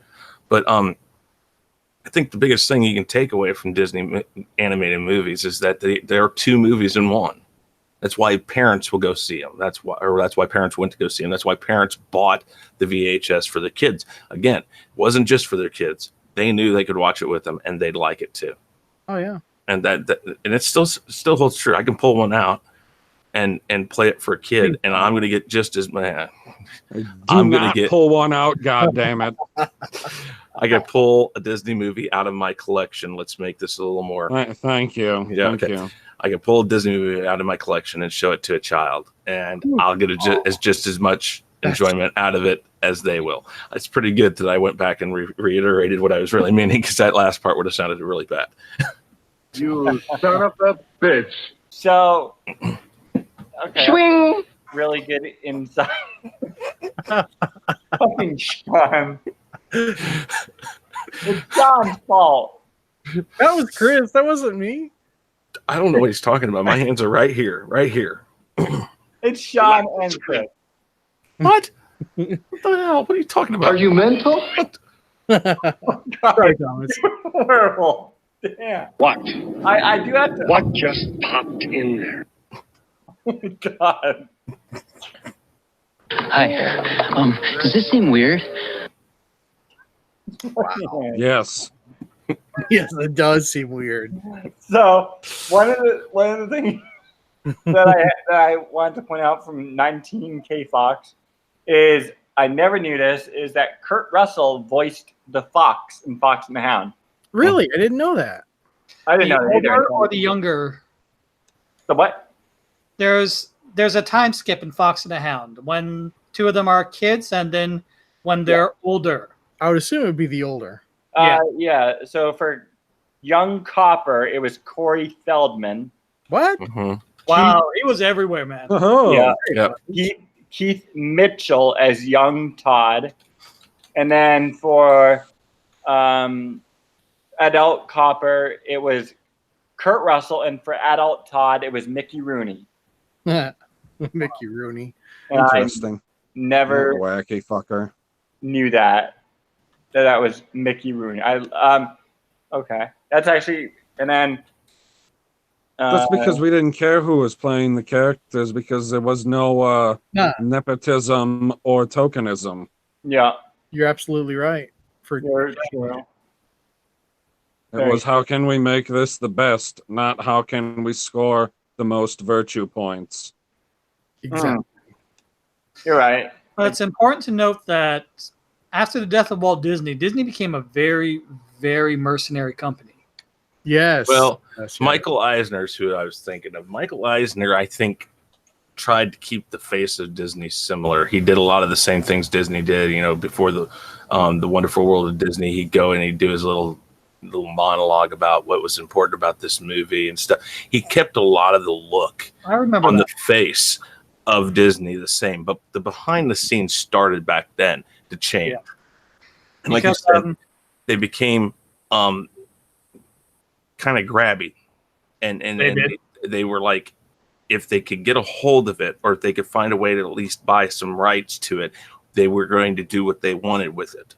But I think the biggest thing you can take away from Disney animated movies is that there are two movies in one. That's why parents will go see them. That's why parents went to go see them. That's why parents bought the VHS for the kids. Again, it wasn't just for their kids. They knew they could watch it with them, and they'd like it too. Oh yeah. And and it still holds true. I can pull one out and play it for a kid, and I'm going to get just as mad. I'm going to pull one out. God damn it! I could pull a Disney movie out of my collection. Let's make this a little more. Thank you. Yeah, Thank okay. you. I could pull a Disney movie out of my collection and show it to a child, and I'll get just as much enjoyment out of it as they will. It's pretty good that I went back and reiterated what I was really meaning, because that last part would have sounded really bad. You son of a bitch. So, okay. Swing. Really good insight. Fucking Shaun. It's John's fault. That was Chris. That wasn't me. I don't know what he's talking about. My hands are right here, right here. It's Shaun and Chris. What? What the hell? What are you talking about? Are you mental? Sorry, Thomas. Horrible. Damn. What? I do have to. What just popped in there? Oh my God. Hi. Does this seem weird? Wow. Yes. Yes, it does seem weird. So one of the things that I wanted to point out from 19K Fox is, I never knew this, is that Kurt Russell voiced the fox in Fox and the Hound. Really? I didn't know that. I didn't The know that either. older or the younger? The what? There's a time skip in Fox and the Hound when two of them are kids, and then when they're older. I would assume it would be the older. Yeah. So for young Copper, it was Corey Feldman. What? Mhm. Wow, he was everywhere, man. Oh, Yeah. Keith Mitchell as young Todd. And then for adult Copper, it was Kurt Russell. And for adult Todd, it was Mickey Rooney. Mickey Rooney. And I Interesting. never Wacky fucker. knew that was Mickey Rooney. Okay. That's actually, and then That's because we didn't care who was playing the characters, because there was no nepotism or tokenism. yeah. You're absolutely right. Sure. It was, how can we make this the best, not how can we score the most virtue points. Exactly. You're right. But it's important to note that after the death of Walt Disney, Disney became a very, very mercenary company. Yes. Well, That's right. Michael Eisner's who I was thinking of. Michael Eisner, I think, tried to keep the face of Disney similar. He did a lot of the same things Disney did. Before the Wonderful World of Disney, he'd go and he'd do his little monologue about what was important about this movie and stuff. He kept a lot of the look I remember on that. the face of Disney the same, but the behind the scenes started back then to change. Yeah. And like Because, you said, they became kind of grabby, and they were like, if they could get a hold of it, or if they could find a way to at least buy some rights to it, they were going to do what they wanted with it.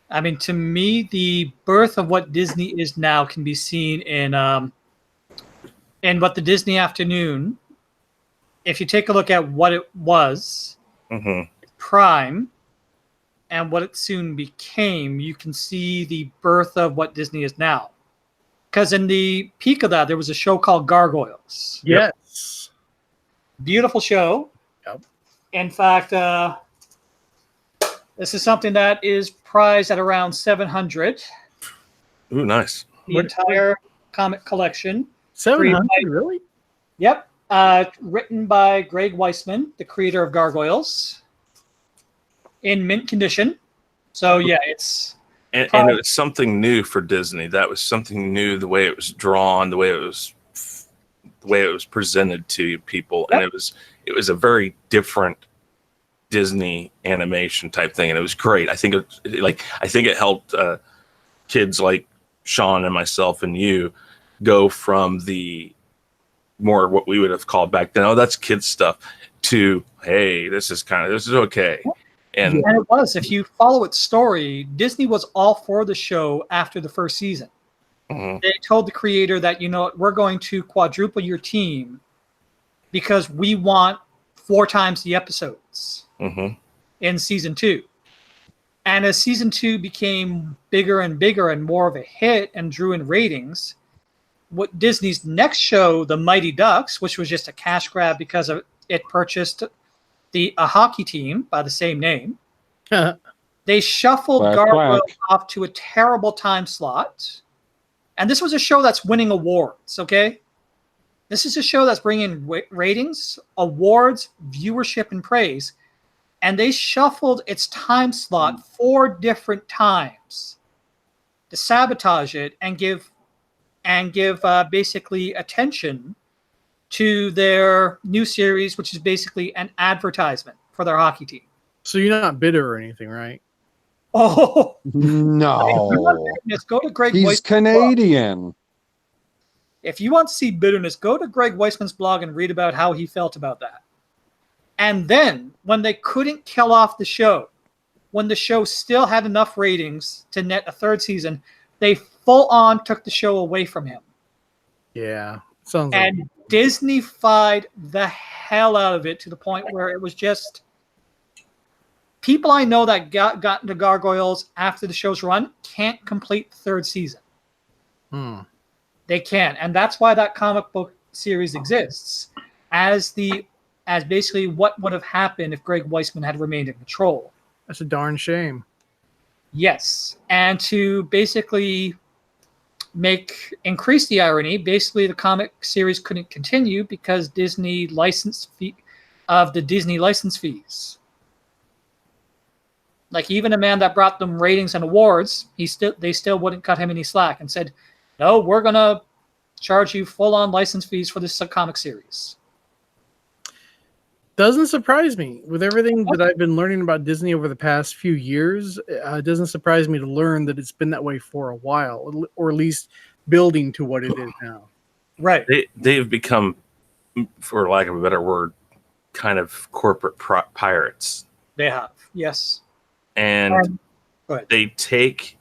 I mean, to me, the birth of what Disney is now can be seen in what the Disney Afternoon. If you take a look at what it was, Prime, and what it soon became, you can see the birth of what Disney is now. Because in the peak of that, there was a show called Gargoyles. Yes. Beautiful show. Yep. In fact, this is something that is priced at around $700. Ooh, nice. The entire comic collection. 700, really? Yep. Written by Greg Weisman, the creator of Gargoyles, in mint condition. So yeah, it's And it was something new for Disney. That was something new. The way it was drawn, the way it was presented to people, and it was a very different Disney animation type thing, and it was great. I think it helped kids like Shaun and myself and you go from the more what we would have called back then, oh, that's kids stuff, to hey, this is okay. And it was. If you follow its story, Disney was all for the show after the first season. They told the creator that, we're going to quadruple your team because we want 4 times the episodes in season 2. And as season 2 became bigger and bigger and more of a hit and drew in ratings, what Disney's next show, The Mighty Ducks, which was just a cash grab because it purchased a hockey team by the same name, They shuffled Quack, Gargoyles quack. off to a terrible time slot. And this was a show that's winning awards, okay? This is a show that's bringing ratings, awards, viewership, and praise. And they shuffled its time slot 4 different times to sabotage it and give basically attention to their new series, which is basically an advertisement for their hockey team. So you're not bitter or anything, right? Oh, No. bitterness, go to Greg He's Weissman's Canadian. blog. If you want to see bitterness, go to Greg Weissman's blog and read about how he felt about that. And then, when they couldn't kill off the show, when the show still had enough ratings to net a 3rd season, they full on took the show away from him. Yeah. Sounds And like Disney-fied the hell out of it to the point where it was just people I know that got into Gargoyles after the show's run can't complete the 3rd season. They can't. And that's why that comic book series exists as basically what would have happened if Greg Weissman had remained in control. that's a darn shame. Yes. And to basically increase the irony, basically the comic series couldn't continue because Disney license fees. Like even a man that brought them ratings and awards, they still wouldn't cut him any slack and said, "No, we're gonna charge you full-on license fees for this comic series." Doesn't surprise me. With everything that I've been learning about Disney over the past few years, it doesn't surprise me to learn that it's been that way for a while, or at least building to what it is now. Right. They've become, for lack of a better word, kind of corporate pirates. They have, yes. And they take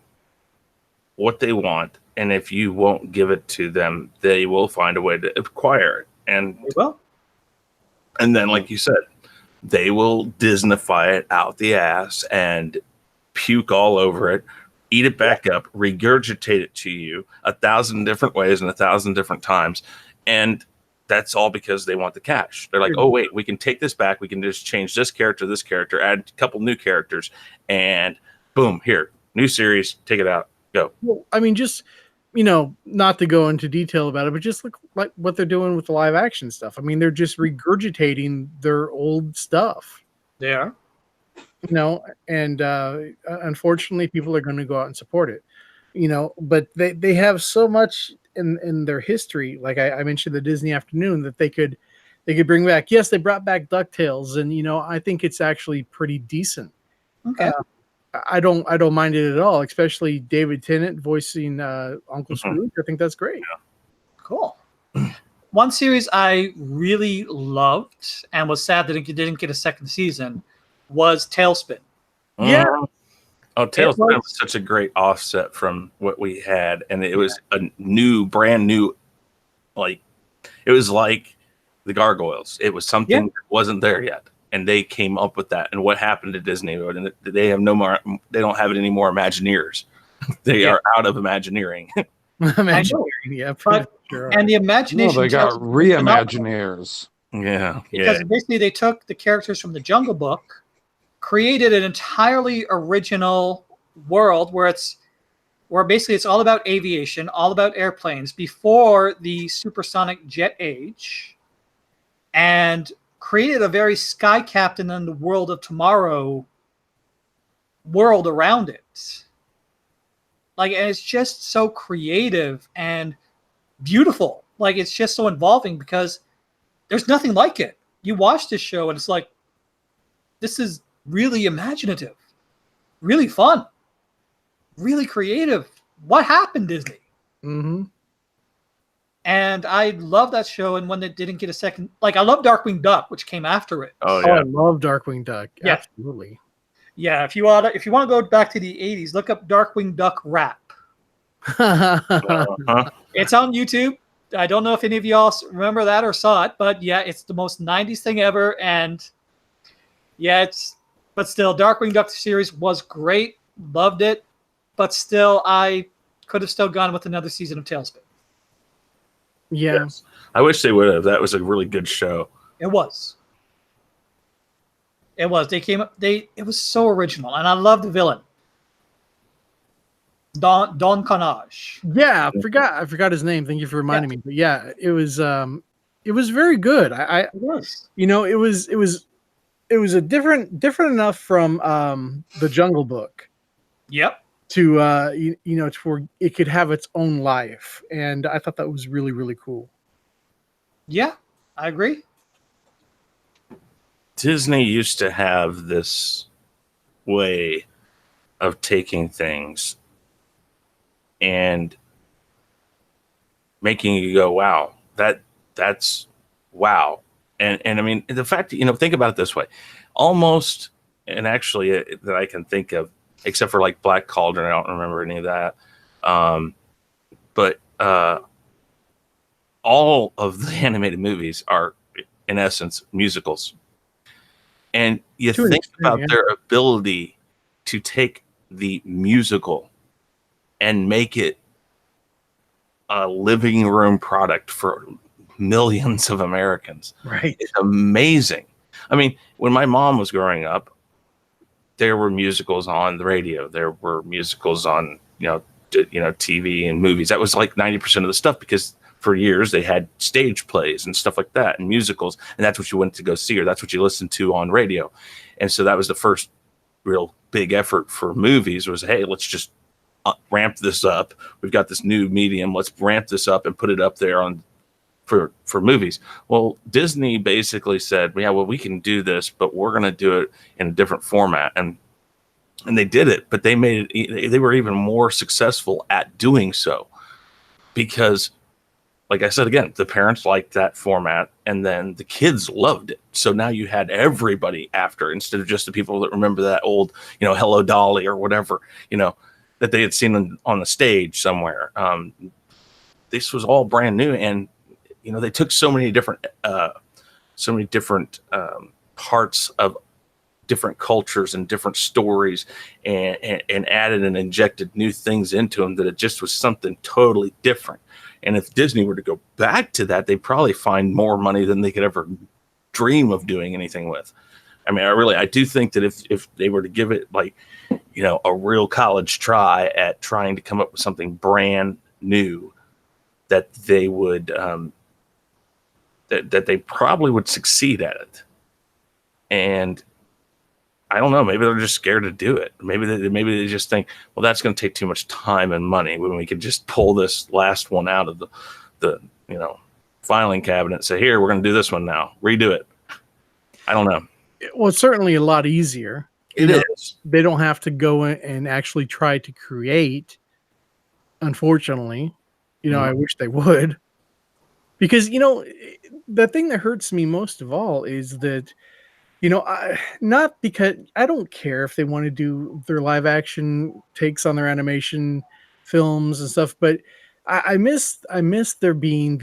what they want, and if you won't give it to them, they will find a way to acquire it. And they will. And then, like you said, they will Disneyfy it out the ass and puke all over it, eat it back up, regurgitate it to you 1,000 different ways and 1,000 different times. And that's all because they want the cash. They're like, oh, wait, we can take this back. We can just change this character, add a couple new characters, and boom, here, new series, take it out, go. Well, I mean, just, not to go into detail about it, but just look like what they're doing with the live action stuff. I mean, they're just regurgitating their old stuff. They are. And unfortunately, people are going to go out and support it. But they have so much in their history. Like I mentioned, the Disney Afternoon that they could bring back. Yes, they brought back DuckTales, and I think it's actually pretty decent. Okay. I don't mind it at all, especially David Tennant voicing Uncle Scrooge. I think that's great. Yeah. Cool. One series I really loved and was sad that it didn't get a 2nd season was Tailspin. Yeah. Oh, Tailspin was such a great offset from what we had, and it was a brand new, it was like the Gargoyles. It was something that wasn't there yet. And they came up with that. And what happened to Disney? And they have no more. They don't have it anymore. Imagineers. They are out of Imagineering. Imagineering, yeah. Sure. And the imagination. No, they got reimagineers. Yeah, because basically they took the characters from the Jungle Book, created an entirely original world where basically it's all about aviation, all about airplanes before the supersonic jet age, and created a very Sky Captain and the World of Tomorrow world around it. And it's just so creative and beautiful. It's just so involving because there's nothing like it. You watch this show and it's like, this is really imaginative, really fun, really creative. What happened, Disney? Mm-hmm. And I love that show. And when it didn't get a second, I love Darkwing Duck, which came after it. Oh yeah, I love Darkwing Duck. Yeah. Absolutely. Yeah, if you want to go back to the 80s, look up Darkwing Duck rap. It's on YouTube. I don't know if any of y'all remember that or saw it, but yeah, it's the most 90s thing ever. And yeah, but still, Darkwing Duck series was great. Loved it. But still, I could have still gone with another season of Tailspin. Yeah. Yes. I wish they would have. That was a really good show. It was. It was. They came up. It was so original, and I love the villain, Don Carnage. Yeah, I forgot his name. Thank you for reminding me. But yeah, it was very good. It was. You know, it was a different enough from the Jungle Book Yep. to you know, to where it could have its own life, and I thought that was really, really cool. Yeah, I agree. Disney used to have this way of taking things and making you go, wow, that's wow. And I mean, the fact that, you know, think about it this way, almost, and actually that I can think of, except for like Black Cauldron, I don't remember any of that. But all of the animated movies are, in essence, musicals. And you To an think extent, about yeah. their ability to take the musical and make it a living room product for millions of Americans. Right. It's amazing. I mean, when my mom was growing up, there were musicals on the radio. There were musicals on, TV and movies. That was like 90% of the stuff, because for years they had stage plays and stuff like that and musicals, and that's what you went to go see, or that's what you listened to on radio. And so that was the first real big effort for movies, was, hey, let's just ramp this up. We've got this new medium. Let's ramp this up and put it up there on for movies. Well, Disney basically said, yeah, well, we can do this, but we're going to do it in a different format. And they did it, but they made it, they were even more successful at doing so, because, like I said, again, the parents liked that format, and then the kids loved it. So now you had everybody after, instead of just the people that remember that old, Hello Dolly or whatever, that they had seen on the stage somewhere. This was all brand new, and they took so many different parts of different cultures and different stories, and added and injected new things into them, that it just was something totally different. And if Disney were to go back to that, they'd probably find more money than they could ever dream of doing anything with. I mean, I do think that if they were to give it, like, a real college try at trying to come up with something brand new, that they would that they probably would succeed at it. And I don't know, maybe they're just scared to do it. Maybe they just think, well, that's going to take too much time and money, when we could just pull this last one out of the filing cabinet and say, here, we're going to do this one now, redo it. I don't know. Well, it's certainly a lot easier. It is. They don't have to go in and actually try to create. Unfortunately, I wish they would, because the thing that hurts me most of all is that, not because I don't care if they want to do their live action takes on their animation films and stuff, but I miss there being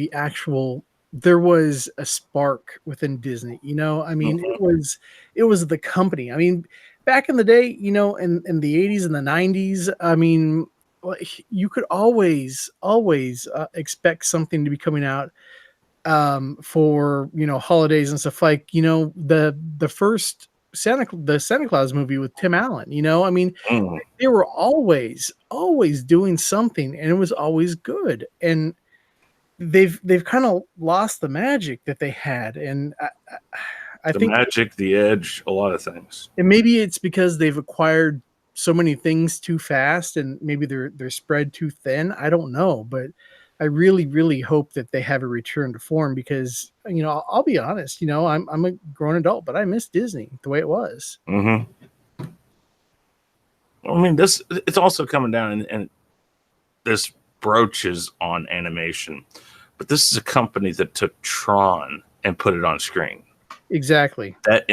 there was a spark within Disney. I mean, it was the company. I mean, back in the day, in the 80s and the 90s, I mean, you could always expect something to be coming out for holidays and stuff, like the first Santa Claus movie with Tim Allen. I mean, they were always doing something, and it was always good. And they've kind of lost the magic that they had, and I think magic, the edge, a lot of things. And maybe it's because they've acquired so many things too fast, and maybe they're spread too thin. I don't know, but I really, really hope that they have a return to form, because I'll be honest, I'm a grown adult, but I miss Disney the way it was. Mm-hmm. I mean, it's also coming down, and this broaches on animation, but this is a company that took Tron and put it on screen. Exactly. That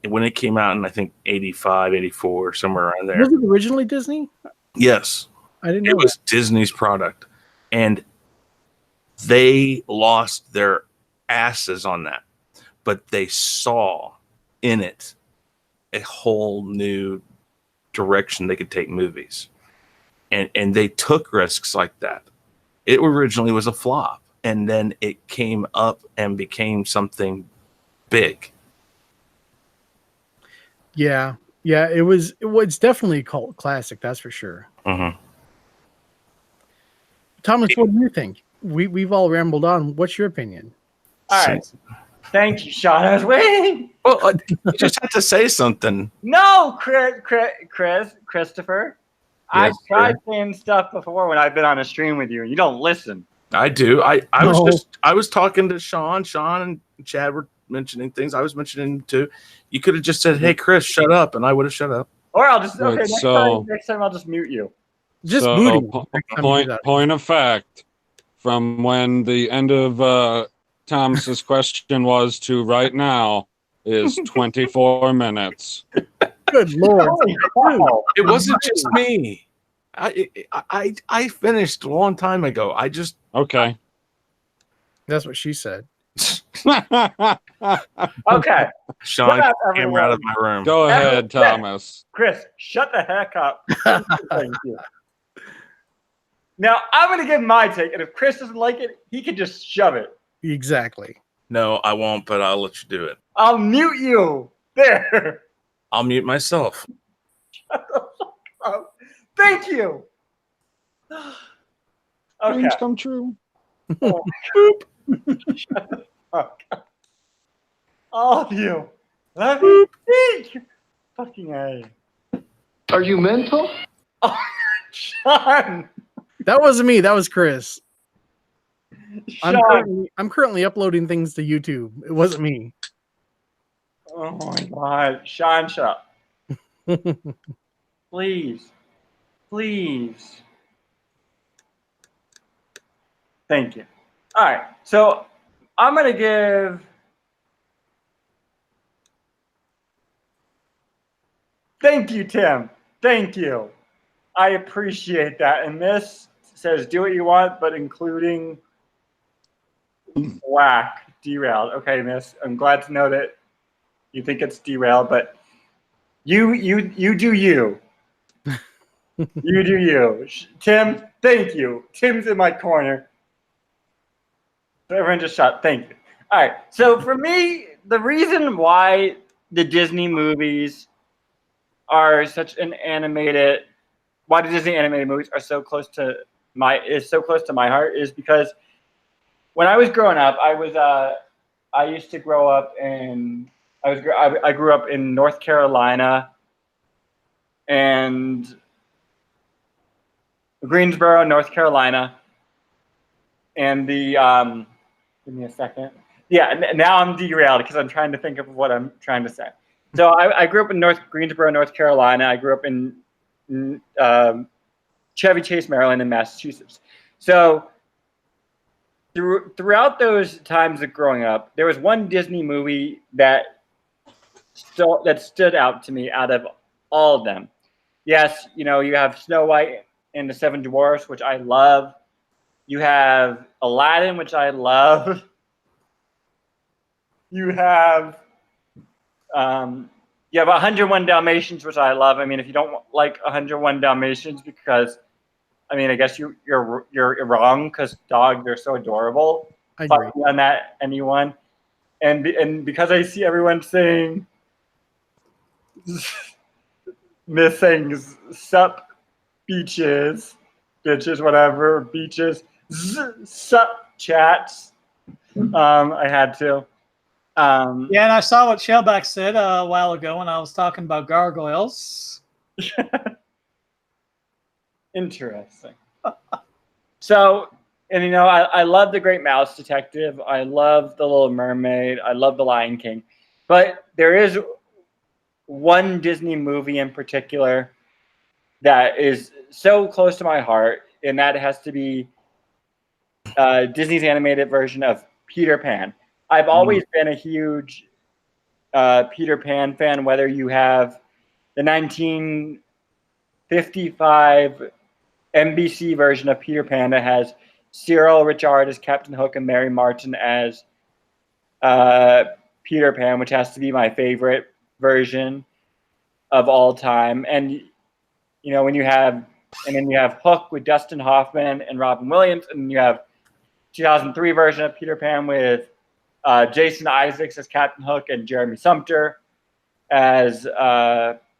when it came out in, I think, 85, 84, somewhere around there. Was it originally Disney? Yes. I didn't know. It was Disney's product, and they lost their asses on that, but they saw in it a whole new direction they could take movies, and they took risks like that. It originally was a flop, and then it came up and became something big. Yeah, it's definitely a cult classic, that's for sure. Mhm. Thomas, what do you think? We've all rambled on. What's your opinion? All right. Thank you, Shaun. I was waiting. Well, you just had to say something. No, Christopher. I've Yes, tried sir. saying stuff before when I've been on a stream with you, and you don't listen. I do. I No. was talking to Shaun. Shaun and Chad were mentioning things. I was mentioning too. You could have just said, "Hey, Chris, shut up," and I would have shut up. Or I'll just Right, next time I'll just mute you. Just so booty. Next time you do that. point of fact, from when the end of Thomas's question was to right now is 24 minutes. Good Lord. Holy cow. It wasn't just me. I finished a long time ago. I just Okay. That's what she said. Okay. Shaun, Shut get up, the camera out of my room. Go ahead, Thomas. Chris, shut the heck up. Thank you. Now I'm gonna give my take, and if Chris doesn't like it, he can just shove it. Exactly. No, I won't, but I'll let you do it. I'll mute you. There. I'll mute myself. Thank you. Okay. Dreams come true. Oh, shut the fuck up. All of you. Let me speak. Fucking A. Are you mental? Oh, Shaun. That wasn't me. That was Chris. Shaun. I'm currently uploading things to YouTube. It wasn't me. Oh my God. Shaun, shut up. Please. Please. Thank you. All right. So I'm going to give. Thank you, Tim. Thank you. I appreciate that. And this says do what you want, but including whack, derailed. Okay, miss. I'm glad to know that you think it's derailed, but you do you. You do you. Tim, thank you. Tim's in my corner. Everyone just shot. Thank you. All right. So for me, the reason why the Disney movies are such an animated, why the Disney animated movies are so close to my heart is because when I was growing up, I used to grow up in I grew up in North Carolina and Greensboro, North Carolina, and the give me a second. Yeah, now I'm derailed because I'm trying to think of what I'm trying to say. So I grew up in Greensboro, North Carolina. I grew up in Chevy Chase, Maryland, and Massachusetts. So throughout those times of growing up, there was one Disney movie that stood out to me out of all of them. Yes, you have Snow White and the Seven Dwarfs, which I love. You have Aladdin, which I love. You have 101 Dalmatians, which I love. I mean, if you don't like 101 Dalmatians, because I guess you're wrong, because dogs are so adorable. I agree on that, anyone. And because I see everyone saying missing sup beaches, bitches, whatever, beaches, sup chats. I had to. Yeah, and I saw what Shellback said a while ago when I was talking about gargoyles. Interesting. So, and I love The Great Mouse Detective. I love The Little Mermaid. I love The Lion King. But there is one Disney movie in particular that is so close to my heart, and that has to be Disney's animated version of Peter Pan. I've always been a huge Peter Pan fan, whether you have the 1955 NBC version of Peter Pan that has Cyril Richard as Captain Hook and Mary Martin as Peter Pan, which has to be my favorite version of all time. And when you have Hook with Dustin Hoffman and Robin Williams, and you have 2003 version of Peter Pan with Jason Isaacs as Captain Hook and Jeremy Sumpter. as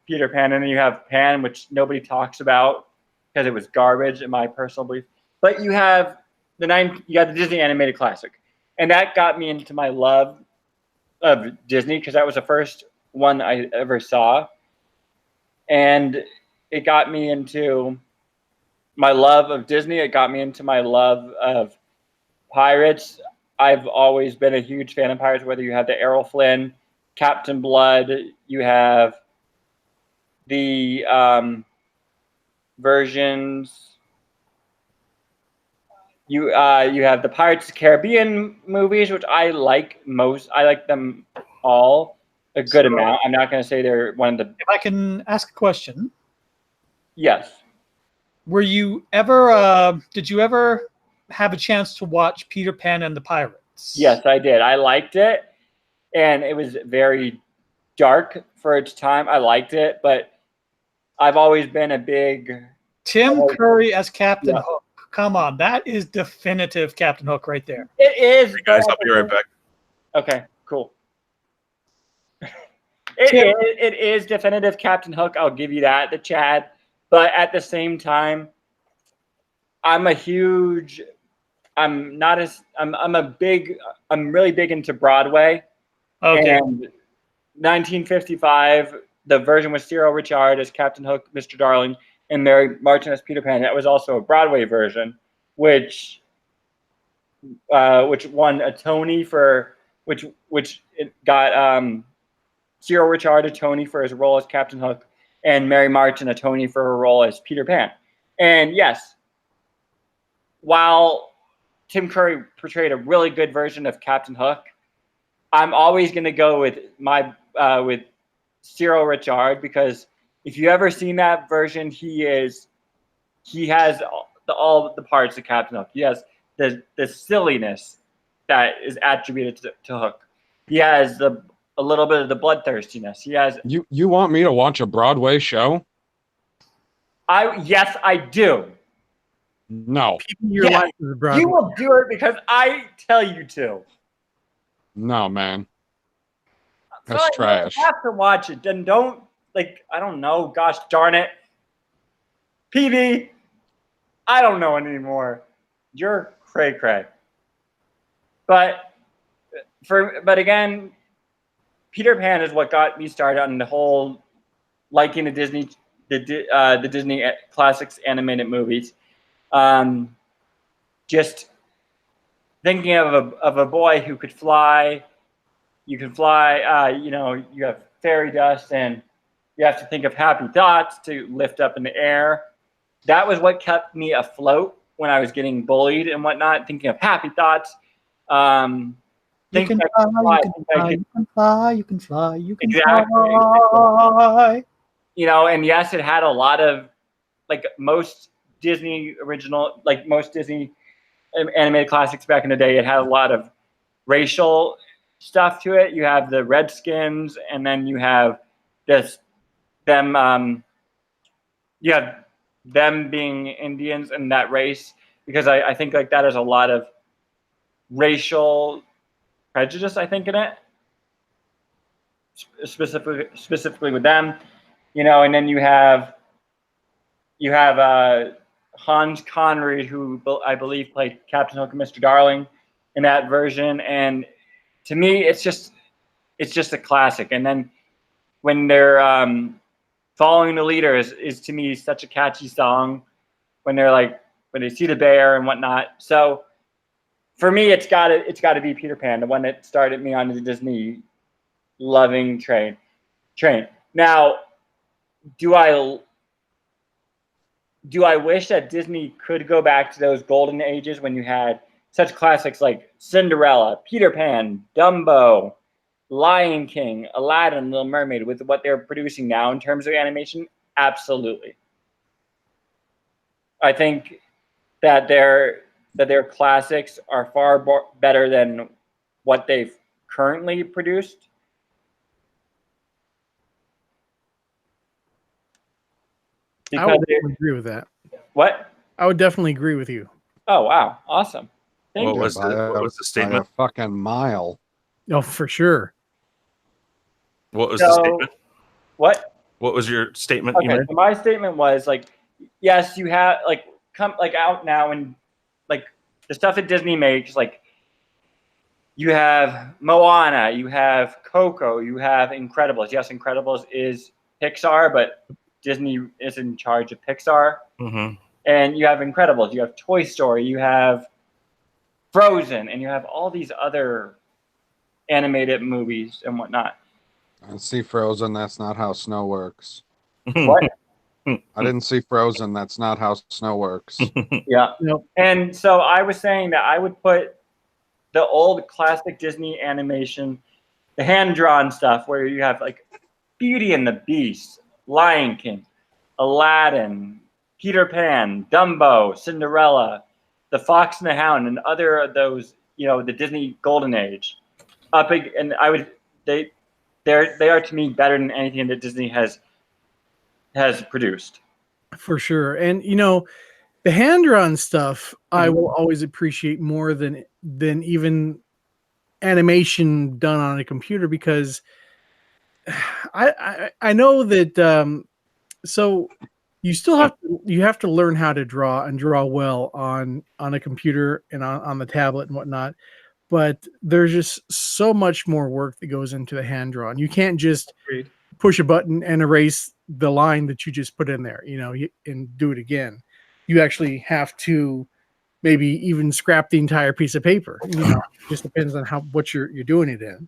Peter Pan, and then you have Pan, which nobody talks about because it was garbage in my personal belief. But you have the Disney animated classic, and that got me into my love of Disney because that was the first one I ever saw, and it got me into my love of Disney. It got me into my love of pirates. I've always been a huge fan of pirates, whether you have the Errol Flynn, Captain Blood, you have the versions, you have the Pirates of the Caribbean movies, which I like most. I like them all a good amount. I'm not going to say they're one of the... If I can ask a question. Yes. Were you ever, did you ever have a chance to watch Peter Pan and the Pirates? Yes, I did. I liked it, and it was very dark for its time. I liked it, but I've always been a big... Tim Curry as Captain Hook. Come on, that is definitive Captain Hook right there. It is. Hey guys, I'll be right back. Okay, cool. It is definitive Captain Hook. I'll give you that, the Chad. But at the same time, I'm really big into Broadway. Okay. And 1955, the version with Cyril Richard as Captain Hook, Mr. Darling, and Mary Martin as Peter Pan. That was also a Broadway version, which won a Tony for which it got Cyril Richard a Tony for his role as Captain Hook, and Mary Martin a Tony for her role as Peter Pan. And yes, while Tim Curry portrayed a really good version of Captain Hook, I'm always going to go with with Cyril Richard, because if you ever seen that version, he has all the parts of Captain Hook. He has the silliness that is attributed to Hook. He has a little bit of the bloodthirstiness. He has. You want me to watch a Broadway show? Yes, I do. No. Your life is Broadway. You will do it because I tell you to. No, man. That's So trash. You have to watch it. Then don't, I don't know. Gosh darn it. PB, I don't know anymore. You're cray-cray. But again, Peter Pan is what got me started on the whole liking the Disney classics animated movies. Just thinking of a boy who could fly. You can fly. You have fairy dust, and you have to think of happy thoughts to lift up in the air. That was what kept me afloat when I was getting bullied and whatnot. Thinking of happy thoughts. You can fly, you can fly, you can fly, you can fly. And yes, it had a lot of, most Disney animated classics back in the day, it had a lot of racial stuff to it. You have the Redskins, and then you have them being Indians and that race, because I think that is a lot of racial prejudice, I think, in it, specifically with them, and then you have Hans Conried, who I believe played Captain Hook and Mr. Darling in that version, and to me, it's just a classic. And then when they're following the leader is to me such a catchy song, when they see the bear and whatnot. So for me, it's got to be Peter Pan, the one that started me on the Disney loving train. Now, do I wish that Disney could go back to those golden ages when you had such classics like Cinderella, Peter Pan, Dumbo, Lion King, Aladdin, Little Mermaid, with what they're producing now in terms of animation? Absolutely. I think that their classics are far better than what they've currently produced. I would definitely agree with that. What? I would definitely agree with you. Oh, wow. Awesome. What was the statement? By a fucking mile. Oh, for sure. What was the statement? What? What was your statement you Okay, made? so my statement was like, yes, you have like come like out now and like the stuff that Disney makes, like you have Moana, you have Coco, you have Incredibles. Yes, Incredibles is Pixar, but Disney is in charge of Pixar. Mm-hmm. And you have Incredibles, you have Toy Story, you have Frozen, and you have all these other animated movies and whatnot. I see Frozen. That's not how snow works. What? I didn't see Frozen. That's not how snow works. Yeah. Nope. And so I was saying that I would put the old classic Disney animation, the hand-drawn stuff where you have like Beauty and the Beast, Lion King, Aladdin, Peter Pan, Dumbo, Cinderella, The Fox and the Hound, and other of those, the Disney Golden Age. And I would they are to me better than anything that Disney has produced. For sure. And the hand-drawn stuff I will always appreciate more than even animation done on a computer, because I know that so you still have to learn how to draw and draw well on a computer and on the tablet and whatnot. But there's just so much more work that goes into the hand drawn. You can't just push a button and erase the line that you just put in there, and do it again. You actually have to maybe even scrap the entire piece of paper. Just depends on what you're doing it in.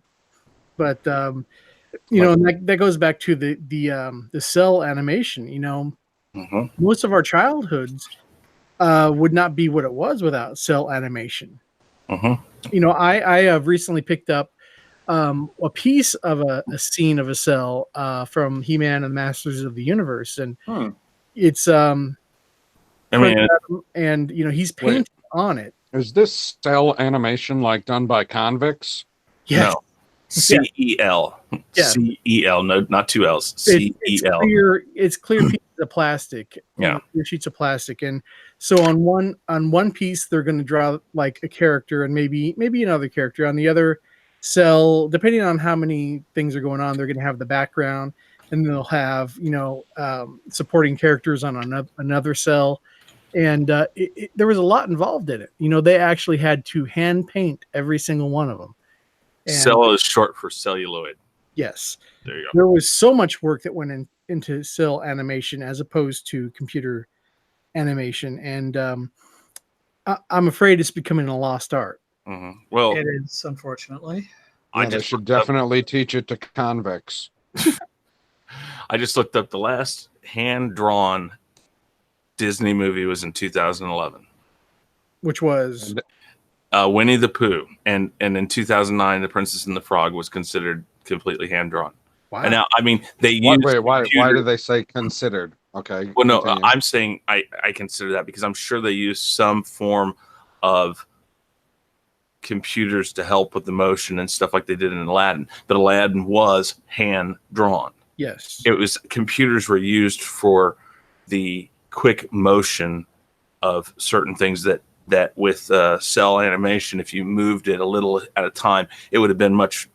But and that goes back to the cell animation. Most of our childhoods would not be what it was without cell animation. I have recently picked up a piece of a scene of a cell from He-Man and Masters of the Universe, and it's and he's painted on it. Is this cell animation like done by convicts? Yes. No. CEL. Yeah. CEL. No, not two L's. CEL. It's clear pieces of plastic. Yeah. Clear sheets of plastic. And so on one piece they're going to draw like a character and maybe another character. On the other cell, depending on how many things are going on, they're going to have the background, and they'll have supporting characters on another cell. And there was a lot involved in it. They actually had to hand paint every single one of them. And Cell is short for celluloid. yes, There you go. there was so much work that went into cell animation as opposed to computer animation, and I'm afraid it's becoming a lost art. Mm-hmm. Well, It is, unfortunately. They should definitely teach it to convicts. I just looked up the last hand-drawn Disney movie was in 2011. Which was Winnie the Pooh, and in 2009, The Princess and the Frog was considered completely hand-drawn. wow. And now, I mean, they used Why did they say considered? Okay. Well, no, continue. I'm saying I consider that because I'm sure they use some form of computers to help with the motion and stuff like they did in Aladdin. But Aladdin was hand drawn. Yes. It was computers were used for the quick motion of certain things that with cell animation, if you moved it a little at a time, it would have been much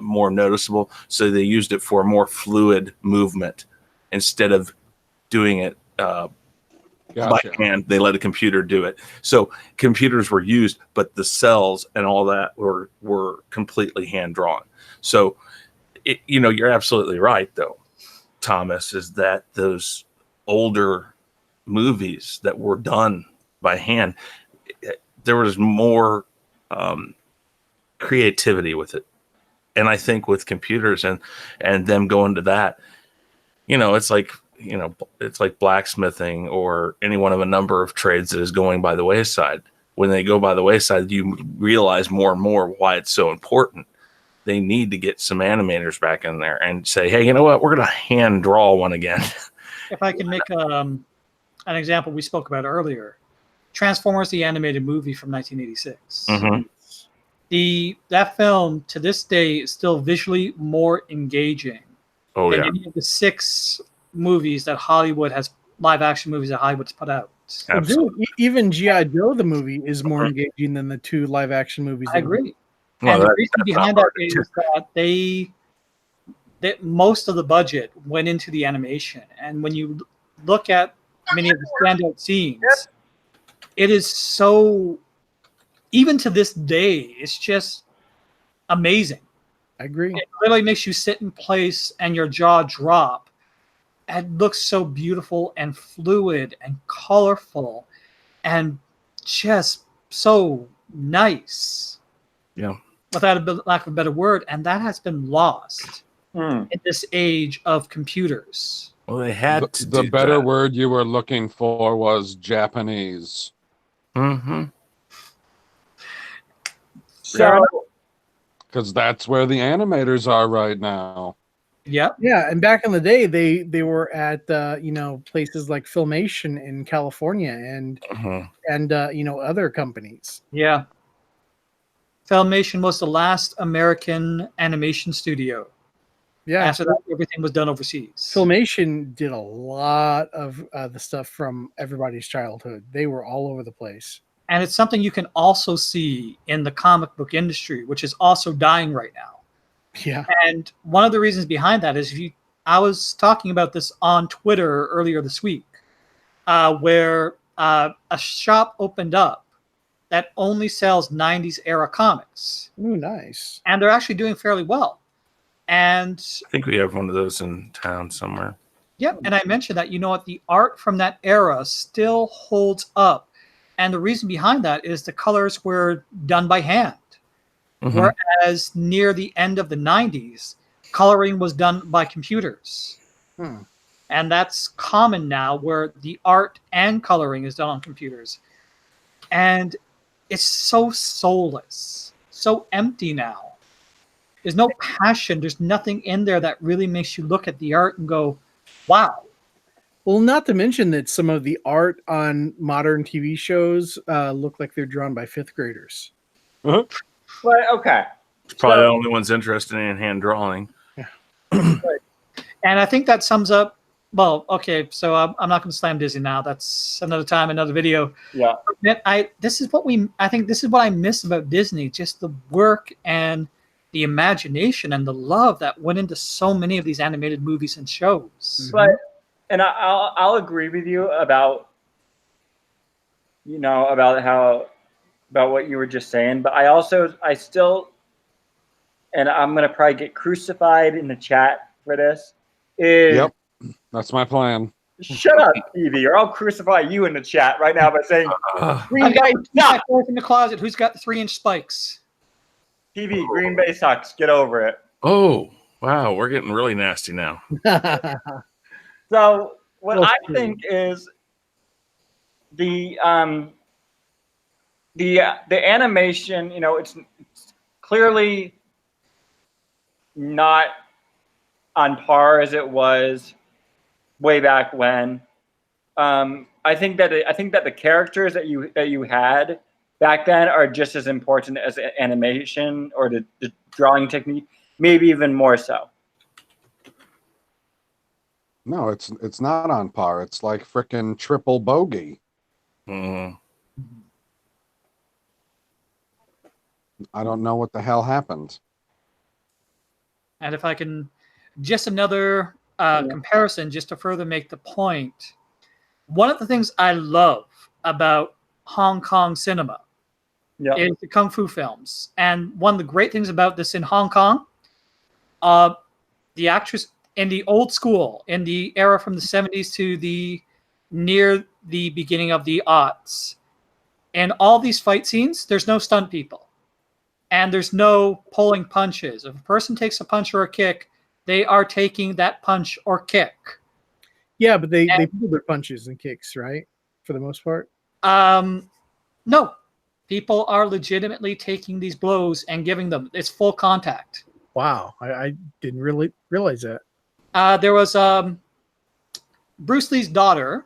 more noticeable. So they used it for more fluid movement instead of doing it by hand. They let a computer do it. So computers were used, but the cells and all that were completely hand drawn. So you're absolutely right, though, Thomas, is that those older movies that were done by hand, there was more creativity with it. And I think with computers and them going to that, it's like blacksmithing or any one of a number of trades that is going by the wayside. When they go by the wayside, you realize more and more why it's so important. They need to get some animators back in there and say, hey, you know what? We're going to hand draw one again. If I can make an example we spoke about earlier, Transformers, the animated movie from 1986. Mm-hmm. That film to this day is still visually more engaging than any of the 6 movies that live action movies that Hollywood's put out. Absolutely. Dude, even G.I. Joe the movie is more engaging than the 2 live action movies. I agree. And the reason behind that is that they that most of the budget went into the animation. And when you look at many of the standout scenes, it is so, even to this day, it's just amazing. I agree. It really makes you sit in place and your jaw drop. It looks so beautiful and fluid and colorful and just so nice. Yeah. Without a lack of a better word. And that has been lost Mm. in this age of computers. Well, they had to The do better that. word you were looking for was Japanese. Mm-hmm. So, Because that's where the animators are right now. Yep. Yeah, and back in the day, they were at places like Filmation in California and other companies. Yeah. Filmation was the last American animation studio. Yeah, After that, everything was done overseas. Filmation did a lot of the stuff from everybody's childhood. They were all over the place. And it's something you can also see in the comic book industry, which is also dying right now. Yeah. And one of the reasons behind that is I was talking about this on Twitter earlier this week, where a shop opened up that only sells 90s era comics. Ooh, nice. And they're actually doing fairly well. And I think we have one of those in town somewhere. yep, and I mentioned that, the art from that era still holds up. And the reason behind that is the colors were done by hand. Mm-hmm. Whereas near the end of the 90s, coloring was done by computers. And that's common now, where the art and coloring is done on computers. And it's so soulless, so empty now. There's no passion. There's nothing in there that really makes you look at the art and go, wow. Well, not to mention that some of the art on modern TV shows look like they're drawn by fifth graders. but okay. It's probably the only ones interested in hand drawing. And I think that sums up. Well, okay, so I'm not going to slam Disney now. That's another time, another video. Yeah. This is what I miss about Disney, just the work and the imagination and the love that went into so many of these animated movies and shows. But and I'll agree with you about about what you were just saying, but I still, and I'm gonna probably get crucified in the chat for this. Yep, that's my plan. Shut up, Evie, or I'll crucify you in the chat right now by saying, Green Bay sucks. In the closet, who's got the 3-inch spikes? TV, Green Bay sucks. Get over it. Oh, wow. We're getting really nasty now. So what I think is the animation, it's clearly not on par as it was way back when. I think that the characters that you had back then are just as important as animation or the drawing technique, maybe even more so. No, it's not on par. It's like frickin' triple bogey. I don't know what the hell happened. And if I can, just another comparison, just to further make the point, one of the things I love about Hong Kong cinema is the Kung Fu films. And one of the great things about this in Hong Kong, the actress in the old school, in the era from the 70s to near the beginning of the aughts, and all these fight scenes, there's no stunt people. And there's no pulling punches. If a person takes a punch or a kick, they are taking that punch or kick. Yeah, but they pull their punches and kicks, right? For the most part. No. People are legitimately taking these blows and giving them. It's full contact. Wow. I didn't really realize that. There was Bruce Lee's daughter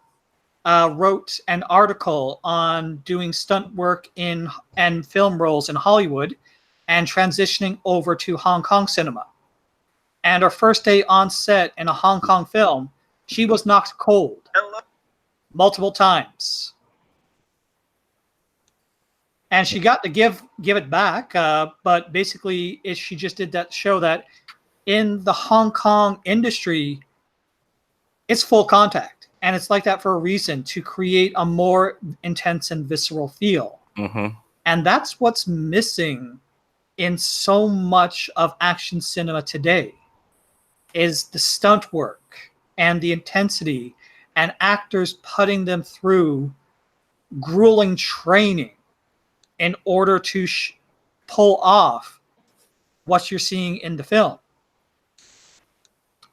wrote an article on doing stunt work and film roles in Hollywood and transitioning over to Hong Kong cinema. And her first day on set in a Hong Kong film, she was knocked cold multiple times. And she got to give it back, but basically she just did that show that in the Hong Kong industry, it's full contact. And it's like that for a reason, to create a more intense and visceral feel. Mm-hmm. And that's what's missing in so much of action cinema today, is the stunt work and the intensity and actors putting them through grueling training in order to pull off what you're seeing in the film.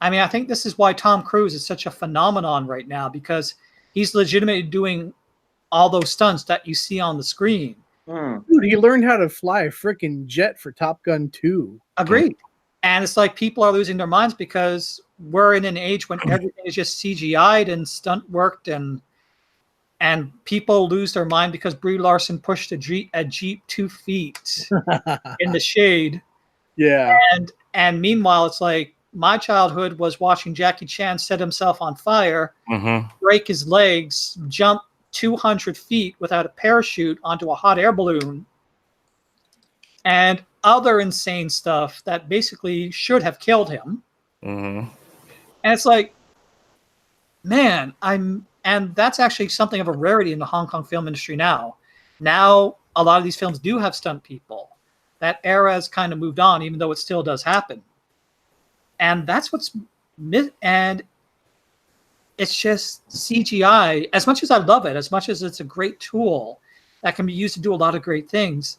I mean, I think this is why Tom Cruise is such a phenomenon right now, because he's legitimately doing all those stunts that you see on the screen. Dude, he learned how to fly a freaking jet for Top Gun 2. Agreed. And it's like people are losing their minds because we're in an age when everything is just CGI'd and stunt worked, and people lose their mind because Brie Larson pushed a Jeep 2 feet in the shade. Yeah. And meanwhile, it's like my childhood was watching Jackie Chan set himself on fire, break his legs, jump 200 feet without a parachute onto a hot air balloon, and other insane stuff that basically should have killed him. And it's like, man, and that's actually something of a rarity in the Hong Kong film industry now. Now, a lot of these films do have stunt people. That era has kind of moved on, even though it still does happen. And that's and it's just CGI. As much as I love it, as much as it's a great tool that can be used to do a lot of great things,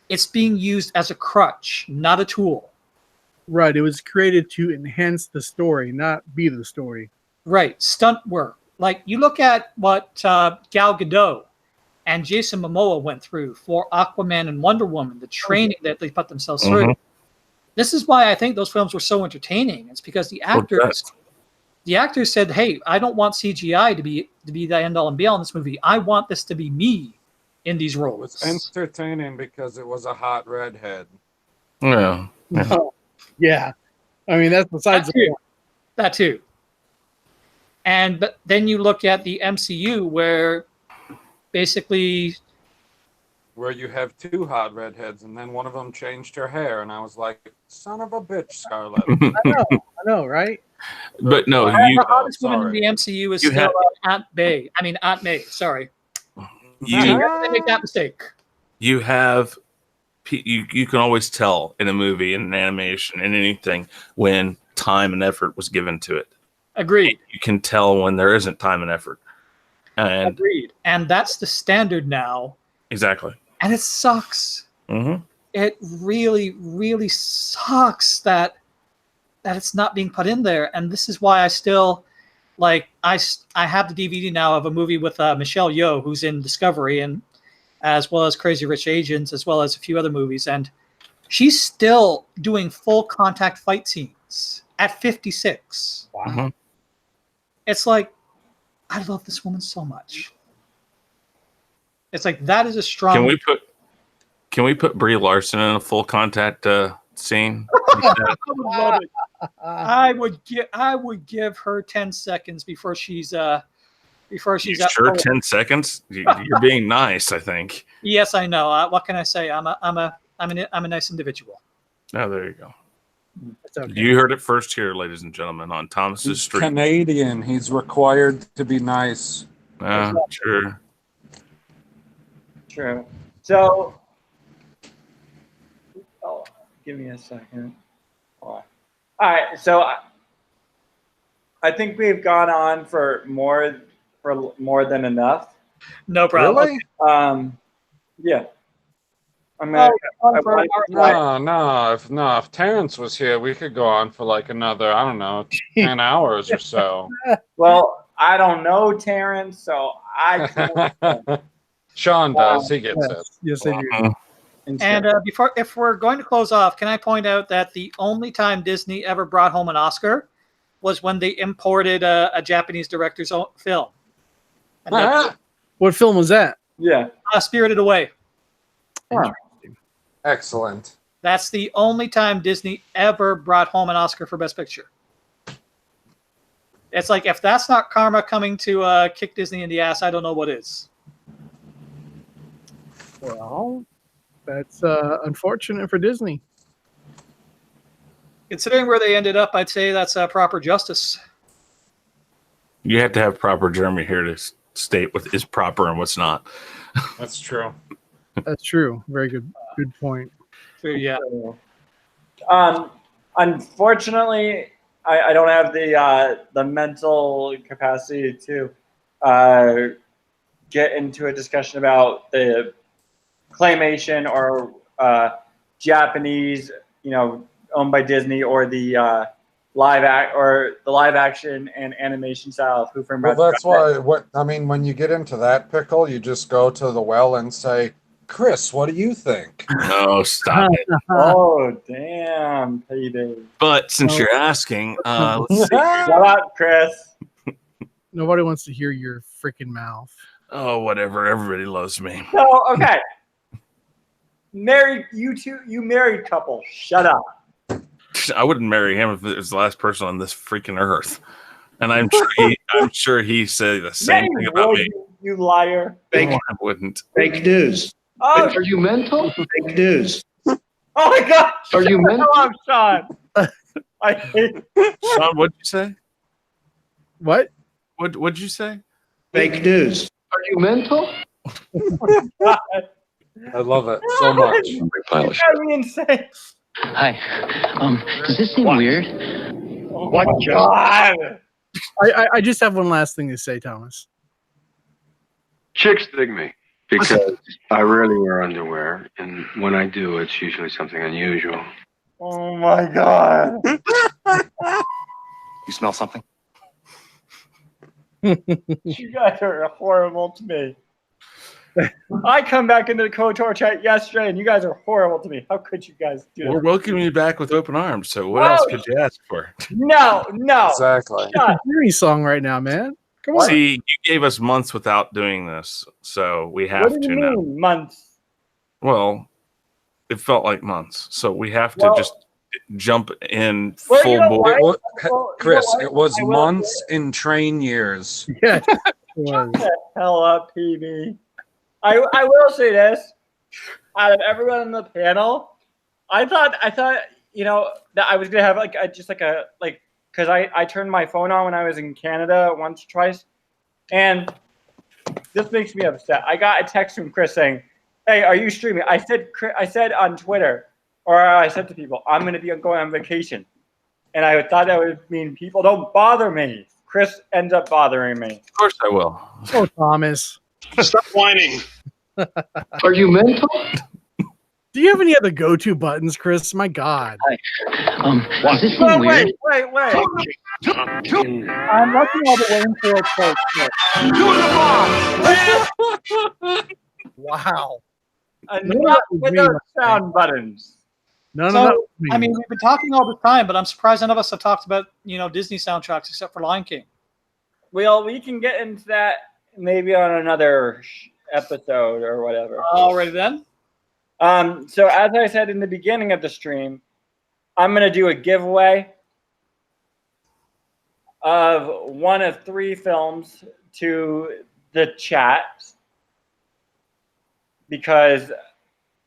it's being used as a crutch, not a tool. Right. It was created to enhance the story, not be the story. Right. Stunt work. Like, you look at what Gal Gadot and Jason Momoa went through for Aquaman and Wonder Woman, the training that they put themselves through. This is why I think those films were so entertaining. It's because the actors said, "Hey, I don't want CGI to be the end all and be all in this movie. I want this to be me in these roles." It was entertaining because it was a hot redhead. Yeah. Yeah. I mean, that's besides that too. But then you look at the MCU, where basically, where you have two hot redheads, and then one of them changed her hair, and I was like, "Son of a bitch, Scarlett." I know, right? But no, the hottest woman in the MCU is You still have- Aunt May. Sorry, You they make that mistake. you have you can always tell in a movie, in an animation, in anything, when time and effort was given to it. Agreed. You can tell when there isn't time and effort. And Agreed. And that's the standard now. exactly. And it sucks. It really, really sucks that it's not being put in there. And this is why I still I have the DVD now of a movie with Michelle Yeoh, who's in Discovery, and as well as Crazy Rich Asians, as well as a few other movies, and she's still doing full contact fight scenes at 56. Wow. It's like, I love this woman so much. It's like, that is a strong. Can we put Brie Larson in a full contact scene? I would love it. I would give her 10 seconds before she's up. Sure, 10 seconds. You're being nice, I think. Yes, I know. What can I say? I'm a nice individual. Oh, there you go. Okay. You heard it first here, ladies and gentlemen, on Thomas's Street. Canadian. He's required to be nice. Sure. True. So, give me a second. All right. So, I think we've gone on for more than enough. No problem. Really? Yeah. If Terrence was here, we could go on for like another, I don't know, 10 hours or so. Well, I don't know Terrence, so I can't. Shaun does. He gets it. Yes, I do. And if we're going to close off, can I point out that the only time Disney ever brought home an Oscar was when they imported a Japanese director's film. What film was that? Yeah. Spirited Away. Excellent. That's the only time Disney ever brought home an Oscar for Best Picture. It's like, if that's not karma coming to kick Disney in the ass, I don't know what is. Well, that's unfortunate for Disney. Considering where they ended up, I'd say that's proper justice. You have to have proper Jeremy here to state what is proper and what's not. That's true. That's true. Very good point. So, yeah. Unfortunately, I don't have the mental capacity to get into a discussion about the claymation or Japanese, owned by Disney, or the live action and animation style of Who Framed Well, Roger that's Rabbit. why. When you get into that pickle, you just go to the well and say, "Chris, what do you think?" Oh, stop it! Oh, damn, baby. But since you're asking, let's see. Shut up, Chris. Nobody wants to hear your freaking mouth. Oh, whatever. Everybody loves me. So, okay. You married couple. Shut up. I wouldn't marry him if it was the last person on this freaking earth. And I'm sure he said the same thing about me. You liar. Fake, No, I wouldn't. fake news. Oh, Are you mental? Fake news. oh my God. Are you mental? Come on, Shaun. I hate Sean, what'd you say? What? What'd you say? Fake news. Are you mental? God. I love it so much. Big pile of It's shit. driving me insane. Hi. Does this seem weird? Oh my God. I just have one last thing to say, Thomas. Chicks dig me because I rarely wear underwear, and when I do, it's usually something unusual. Oh my God. You smell something? You guys are horrible to me. I come back into the KOTOR chat yesterday, and you guys are horrible to me. How could you guys do We're that? welcoming you back with open arms. So what else could you ask for? No. Exactly. Shut. Fury song right now, man. Come on. See, you gave us months without doing this, so we have What do to you now. mean, months? Well, it felt like months, so we have to Well- just jump in Well, full you know bore. what? Well, Well, you Chris, know what? it was I will months in train years. Yes. it was. Shut the hell up, PB. I will say this. Out of everyone on the panel, I thought that I was gonna have because I turned my phone on when I was in Canada once or twice, and this makes me upset. I got a text from Chris saying, "Hey, are you streaming?" I said on Twitter, or I said to people, "I'm gonna be going on vacation," and I thought that would mean people don't bother me. Chris ends up bothering me. Of course I will. Oh, Thomas. Stop whining. Are you mental? Do you have any other go-to buttons, Chris? My God. Does this seem weird? Wait. I'm looking all the way into it first. Wow. Not with those sound buttons. No. I mean, we've been talking all the time, but I'm surprised none of us have talked about, Disney soundtracks except for Lion King. Well, we can get into that maybe on another episode or whatever. Already then? So as I said in the beginning of the stream, I'm going to do a giveaway of one of 3 films to the chat because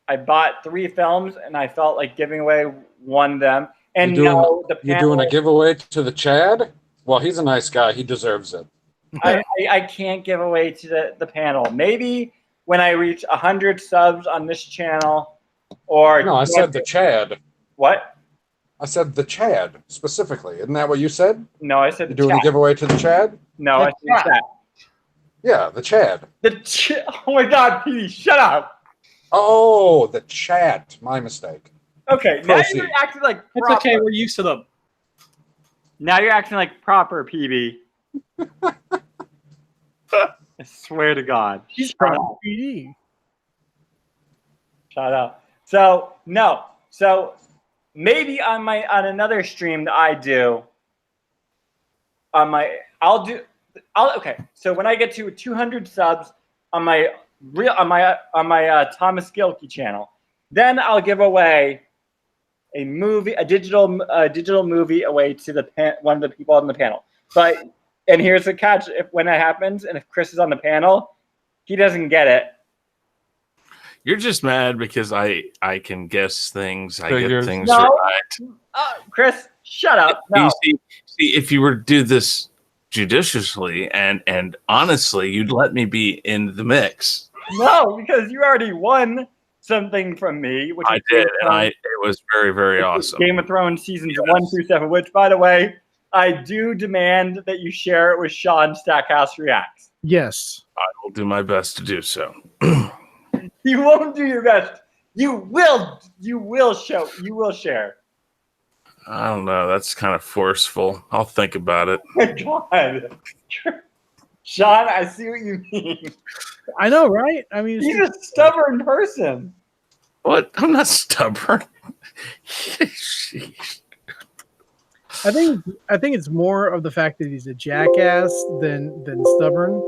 I bought 3 films and I felt like giving away one of them. And You're the you're doing a giveaway to the Chad? Well, he's a nice guy. He deserves it. I can't give away to the panel. Maybe when I reach 100 subs on this channel, or No, I said the Chad. What? I said the Chad specifically. Isn't that what you said? No, I said You're the doing chat. a giveaway to the Chad? No, I said the chat. Yeah, the Chad. Oh my God, Petey, shut up. Oh, the chat. My mistake. Okay, now Proceed. you're acting like It's proper. okay. We're used to them. Now you're acting like proper, PB. I swear to God. He's Shut from up. PD. Shut up. So no. So maybe on another stream that I do. Okay. So when I get to 200 subs on my Thomas Gilkey channel, then I'll give away a digital movie away to one of the people on the panel. And here's the catch: when that happens, and if Chris is on the panel, he doesn't get it. You're just mad because I can guess things. I get Figures. things No. right. Chris, shut up. No. You see, if you were to do this judiciously and honestly, you'd let me be in the mix. No, because you already won something from me. Which I is did, and it was very, very awesome. Game of Thrones seasons 1 through 7, which, by the way, I do demand that you share it with Shaun Stackhouse Reacts. Yes. I will do my best to do so. You won't do your best. You will share. I don't know. That's kind of forceful. I'll think about it. Oh my God. Shaun, I see what you mean. I know, right? I mean, He's a stubborn person. What? I'm not stubborn. I think it's more of the fact that he's a jackass than stubborn.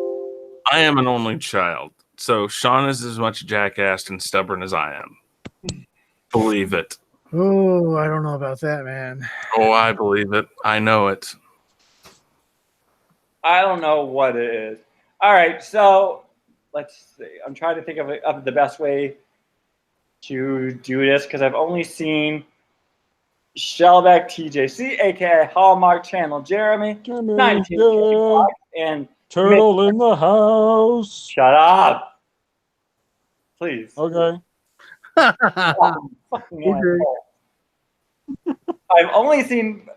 I am an only child, so Shaun is as much jackass and stubborn as I am. Believe it. Oh, I don't know about that, man. Oh, I believe it. I know it. I don't know what it is. All right, so let's see. I'm trying to think of the best way to do this because I've only seen Shellback TJC, aka Hallmark Channel Jeremy, 19 and Turtle in the house. Shut up, please. Okay. Okay. I've only seen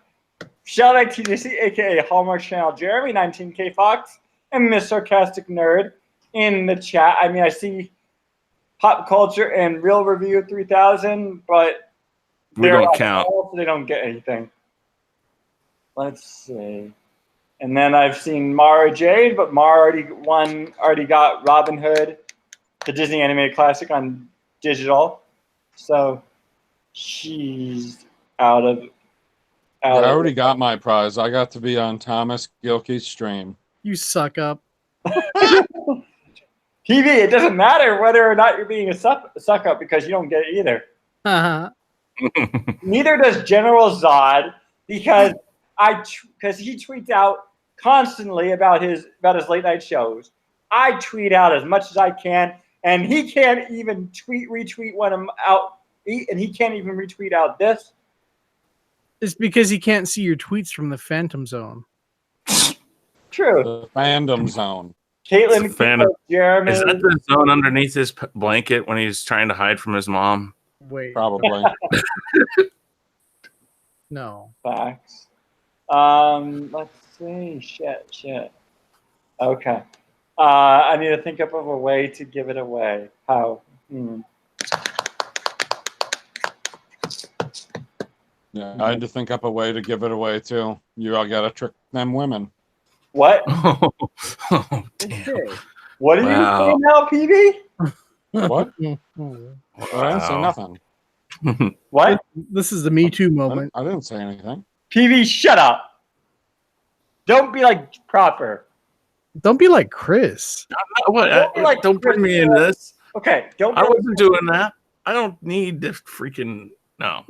Shellback TJC, aka Hallmark Channel Jeremy, 19K Fox, and Miss Sarcastic Nerd in the chat. I mean, I see Pop Culture and Real Review 3000, but we don't count. So they don't get anything. Let's see. And then I've seen Mara Jade, but Mara already got Robin Hood, the Disney animated classic, on digital. So she's out of. I already got my prize. I got to be on Thomas Gilkey's stream. You suck up. TV, it doesn't matter whether or not you're being a suck up because you don't get it either. Neither does General Zod because he tweets out constantly about his late night shows. I tweet out as much as I can, and he can't even retweet when I'm out, and he can't even retweet out this. It's because he can't see your tweets from the Phantom Zone. True. The fandom zone. Caitlin, Jeremy. Is that the zone underneath his blanket when he's trying to hide from his mom? Wait. Probably. No. Facts. Let's see. Shit. Okay. I need to think up of a way to give it away. How? Yeah, I had to think up a way to give it away too. You all got to trick them women. What? Oh, damn. What are you saying now, PB? What? Wow. I didn't say nothing. What? This is the Me Too moment. I didn't say anything. PB, shut up. Don't be like proper. Don't be like Chris. Don't bring me into this. Okay, don't. I wasn't doing that. I don't need to freaking no.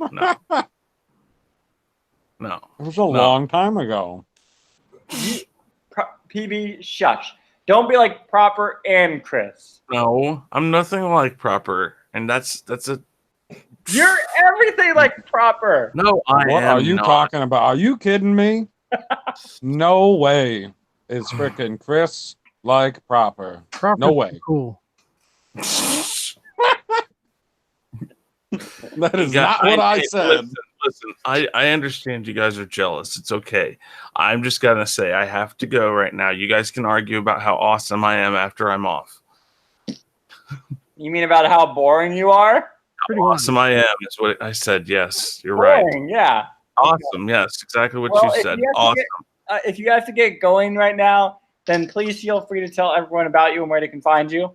No. It was a long time ago. PB, shush. Don't be like Proper and Chris. No, I'm nothing like Proper, and that's a. You're everything like Proper. No, What are you talking about? Are you kidding me? No way is freaking Chris like Proper. No way. Cool. That is not what I said. Listen, I understand you guys are jealous. It's okay. I'm just gonna say I have to go right now. You guys can argue about how awesome I am after I'm off. You mean about how boring you are? How awesome I am is what I said. Yes, you're Boring, right. Yeah. Awesome. Yes, exactly what you said. Awesome. If you have to get going right now, then please feel free to tell everyone about you and where they can find you.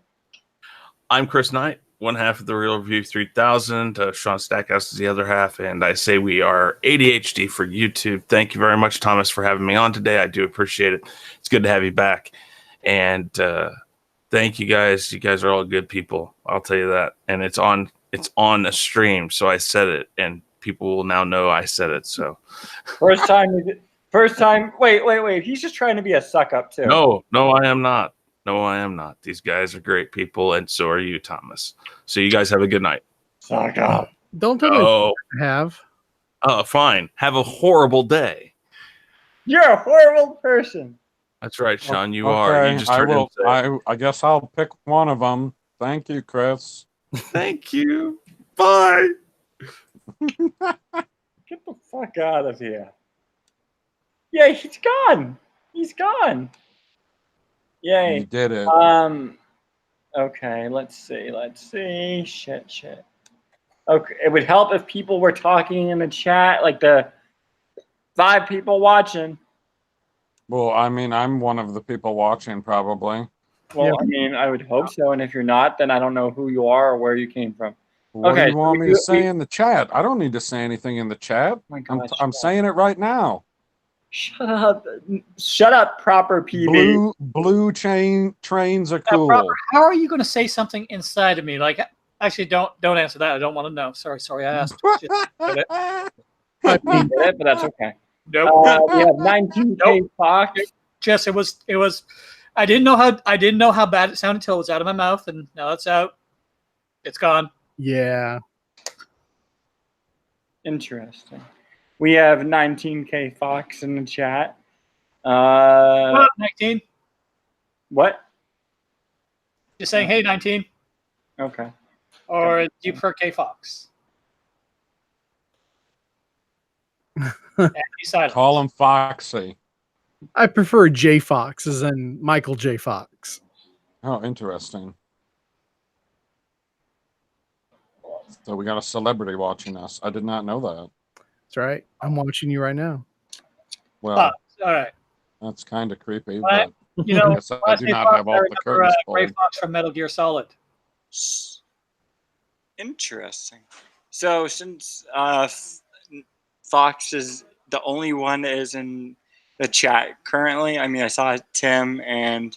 I'm Chris Knight, one half of the Real Review 3000. Shaun Stackhouse is the other half, and I say we are ADHD for YouTube. Thank you very much, Thomas, for having me on today. I do appreciate it. It's good to have you back, and thank you guys. You guys are all good people. I'll tell you that. And it's on a stream, so I said it, and people will now know I said it. So First time. Wait. He's just trying to be a suck up too. No, I am not. No, I am not. These guys are great people, and so are you, Thomas. So you guys have a good night. Suck up. Don't tell me Oh, I have. fine. Have a horrible day. You're a horrible person. That's right, Shaun. You are. You Okay, just I heard him will. say. I guess I'll pick one of them. Thank you, Chris. Thank you. Bye. Get the fuck out of here. Yeah, he's gone. He's gone. Yay. You did it. Okay, let's see. Shit. Okay, it would help if people were talking in the chat, like the 5 people watching. Well, I mean, I'm one of the people watching, probably. Well, Yeah. I mean, I would hope so. And if you're not, then I don't know who you are or where you came from. What do Okay, you so want we me to do- say in the chat? I don't need to say anything in the chat. Oh my God, I'm saying it right now. Shut up, proper PB. Blue trains are Proper, cool. how are you going to say something inside of me? Like, actually, don't answer that. I don't want to know. Sorry, I asked. Just get it. I mean, but that's okay. Nope. We have 19K Fox. Just it was. I didn't know how bad it sounded until it was out of my mouth, and now it's out. It's gone. Yeah. Interesting. We have 19K Fox in the chat. 19. What? Just saying, hey, 19. Okay. Or do you prefer K Fox? And he's silent. Call him Foxy. I prefer J Fox as in Michael J. Fox. Oh, interesting. So we got a celebrity watching us. I did not know that. That's right. I'm watching you right now. Well, All right. that's kind of creepy, Right. but You know, I guess I do not have all the curtains Gray pulled. Fox from Metal Gear Solid. Interesting. So since Fox is the only one that is in the chat currently, I mean, I saw Tim and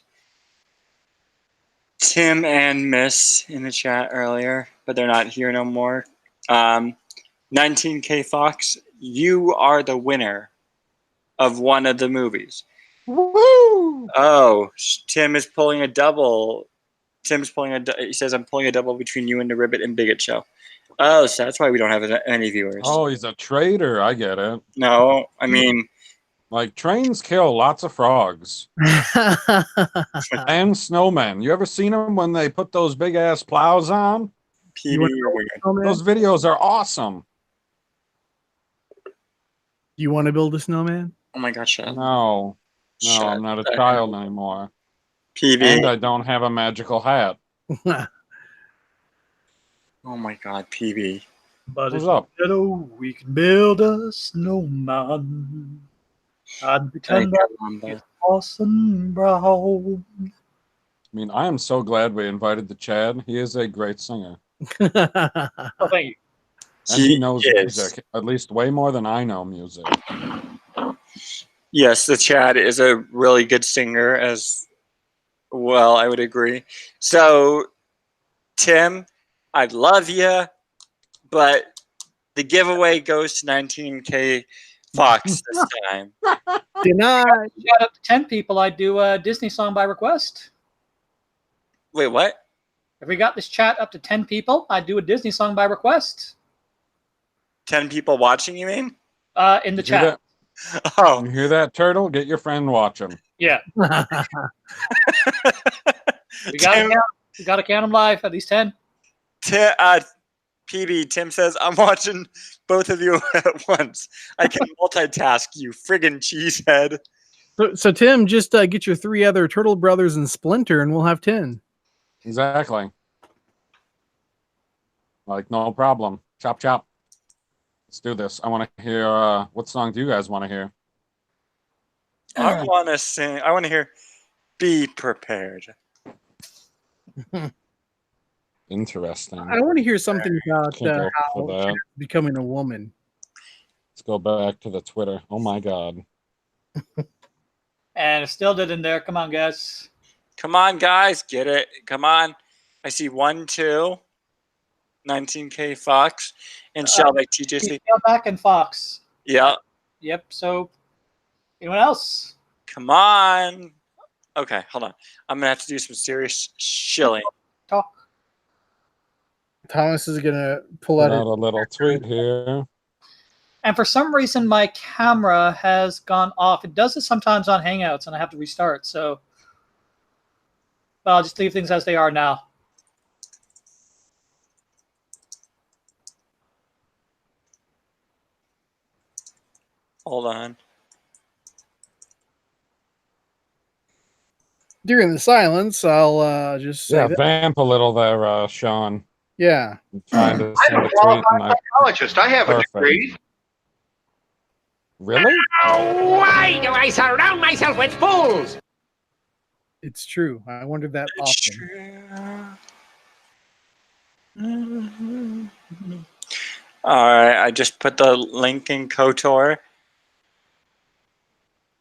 Miss in the chat earlier, but they're not here no more. 19K Fox, you are the winner of one of the movies. Woo! Oh, Tim is pulling a double. He says, I'm pulling a double between you and the Ribbit and Bigot Show. Oh, so that's why we don't have any viewers. Oh, he's a traitor. I get it. No, I mean, Like, trains kill lots of frogs and snowmen. You ever seen them when they put those big ass plows on? PB, Those videos are awesome. You want to build a snowman? oh my gosh, shut up. No, Shut I'm not a the child anymore. PB. And I don't have a magical hat. Oh my god, PB. But What's up? We can build a snowman. I'd pretend that it's awesome brown. I mean, I am so glad we invited the Chad. He is a great singer. Oh, thank you. And he knows music, at least way more than I know music. Yes, the Chad is a really good singer as well, I would agree. So, Tim, I love you, but the giveaway goes to 19K Fox this time. Denied. Shout out to 10 people. I do a Disney song by request. Wait, what? If we got this chat up to 10 people, I do a Disney song by request. 10 people watching, you mean? In the You hear chat. Oh. You hear that, Turtle? Get your friend watching. Yeah. We gotta count them live. At least 10. PB, Tim says, I'm watching both of you at once. I can multitask, you friggin' cheesehead. So Tim, just get your 3 other Turtle Brothers and Splinter, and we'll have 10. Exactly. Like, no problem. Chop, chop. Let's do this. I want to hear, what song do you guys want to hear? I want to sing. I want to hear Be Prepared. Interesting. I want to hear something about Can't go how for that. Chad's becoming a woman. Let's go back to the Twitter. Oh my God. And it still did in there. Come on, guys. Come on, guys. Get it. Come on. I see 1, 2, 19K Fox, and Shellback TJC. Shellback and Fox. Yeah. Yep. So, anyone else? Come on. Okay, hold on. I'm gonna have to do some serious shilling. Talk. Thomas is gonna pull Put out out a little tweet here. And for some reason, my camera has gone off. It does this sometimes on Hangouts, and I have to restart. So I'll just leave things as they are now. Hold on. during the silence. I'll just say that. Vamp a little there, Shaun. Yeah. I'm trying to I'm send a a tweet. qualified psychologist. I have a Perfect. degree. Really? Why do I surround myself with fools? It's true. I wondered that often. All right, I just put the link in KOTOR.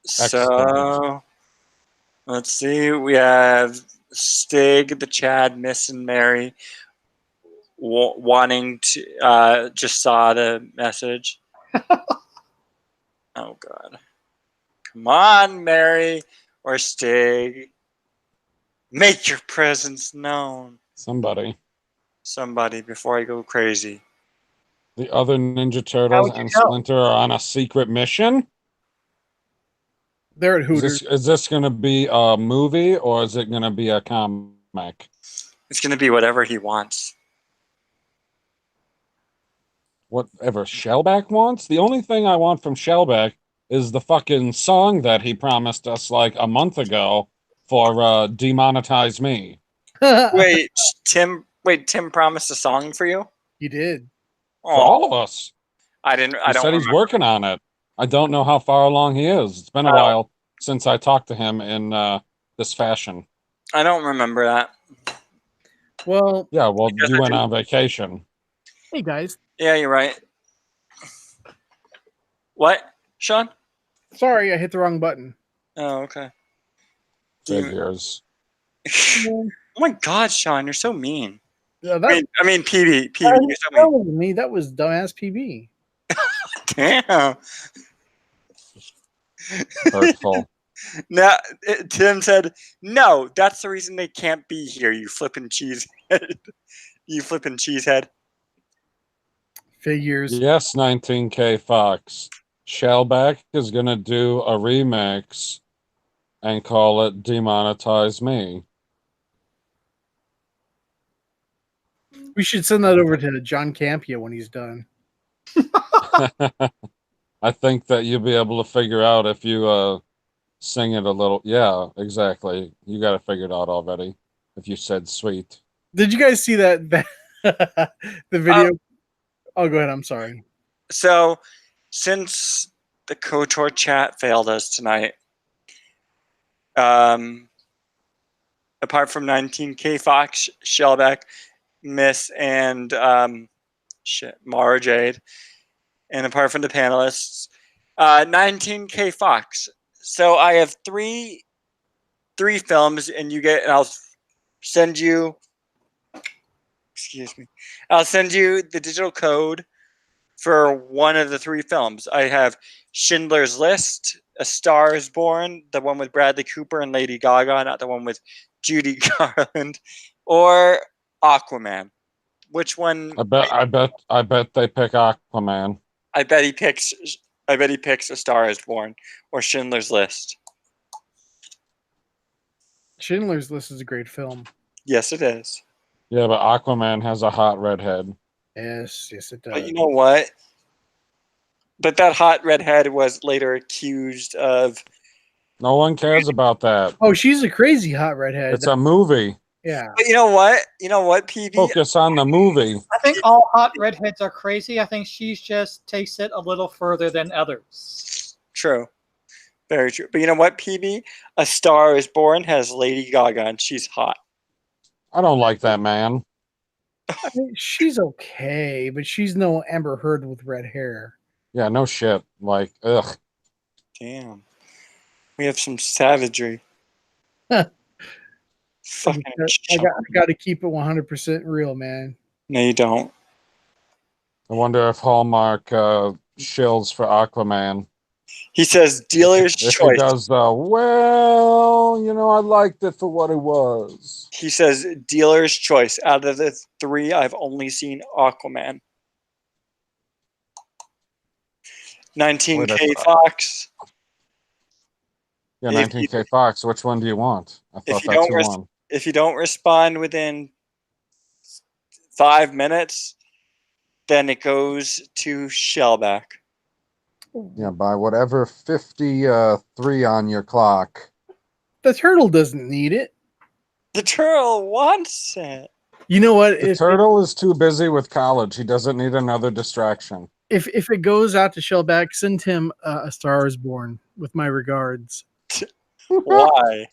So Excellent. let's see. We have Stig, the Chad, Miss, and Mary wanting to. Just saw the message. Oh God! Come on, Mary or Stig. Make your presence known. Somebody. Somebody before I go crazy. The other Ninja How Turtles would you and know? Splinter are on a secret mission. They're at Hooters. Is this going to be a movie or is it going to be a comic? It's going to be whatever he wants. Whatever Shellback wants? The only thing I want from Shellback is the fucking song that he promised us like a month ago for Demonetize Me. Wait, Tim promised a song for you? He did. For all of us. I He don't said he's remember. working on it. I don't know how far along he is. It's been a while since I talked to him in this fashion. I don't remember that. Well, yeah, well, Because you I went do- on vacation. Hey guys. Yeah, you're right. What, Shaun? Sorry, I hit the wrong button. Oh, okay. Figures. Oh my God, Shaun, you're so mean. Yeah, that, I mean, PB, you're so that mean. was me. That was dumbass PB. Damn. Hurtful. Now, Tim said, no, that's the reason they can't be here, you flipping cheesehead. You flipping cheesehead. Figures. Yes, 19K Fox. Shellback is going to do a remix and call it Demonetize Me. We should send that over to John Campia when he's done. I think that you'll be able to figure out if you sing it a little. Yeah, exactly. You got it figured out already. If you said sweet. Did you guys see that the video? Oh, go ahead. I'm sorry. So, since the KOTOR chat failed us tonight, apart from 19K Fox, Shellback, Miss, and Mara Jade, and apart from the panelists, 19K Fox. So I have three films, and I'll send you. Excuse me. I'll send you the digital code for one of the three films. I have Schindler's List, A Star Is Born, the one with Bradley Cooper and Lady Gaga, not the one with Judy Garland, or Aquaman. Which one? I bet they pick Aquaman. I bet he picks A Star Is Born or Schindler's List. Schindler's List is a great film. Yes, it is. Yeah, but Aquaman has a hot redhead. Yes, it does. But you know what? But that hot redhead was later accused of. No one cares about that. Oh, she's a crazy hot redhead. It's a movie. Yeah. But you know what? PB? Focus on the movie. I think all hot redheads are crazy. I think she just takes it a little further than others. True. Very true. But you know what, PB? A Star Is Born has Lady Gaga, and she's hot. I don't like that man. I mean, she's okay, but she's no Amber Heard with red hair. Yeah, no shit. Like, ugh. Damn. We have some savagery. Fucking I got to keep it 100% real, man. No, you don't. I wonder if Hallmark shills for Aquaman. He says dealer's If he choice. does, well, I liked it for what it was. He says dealer's choice. Out of the 3, I've only seen Aquaman. 19K Fox. Yeah, 19K Fox. Which one do you want? I thought that's who won. If you don't respond within 5 minutes, then it goes to Shellback. Yeah, by whatever 53 on your clock. The turtle doesn't need it. The turtle wants it. You know what? The turtle is too busy with college. He doesn't need another distraction. If it goes out to Shellback, send him A Star Is Born with my regards. Why?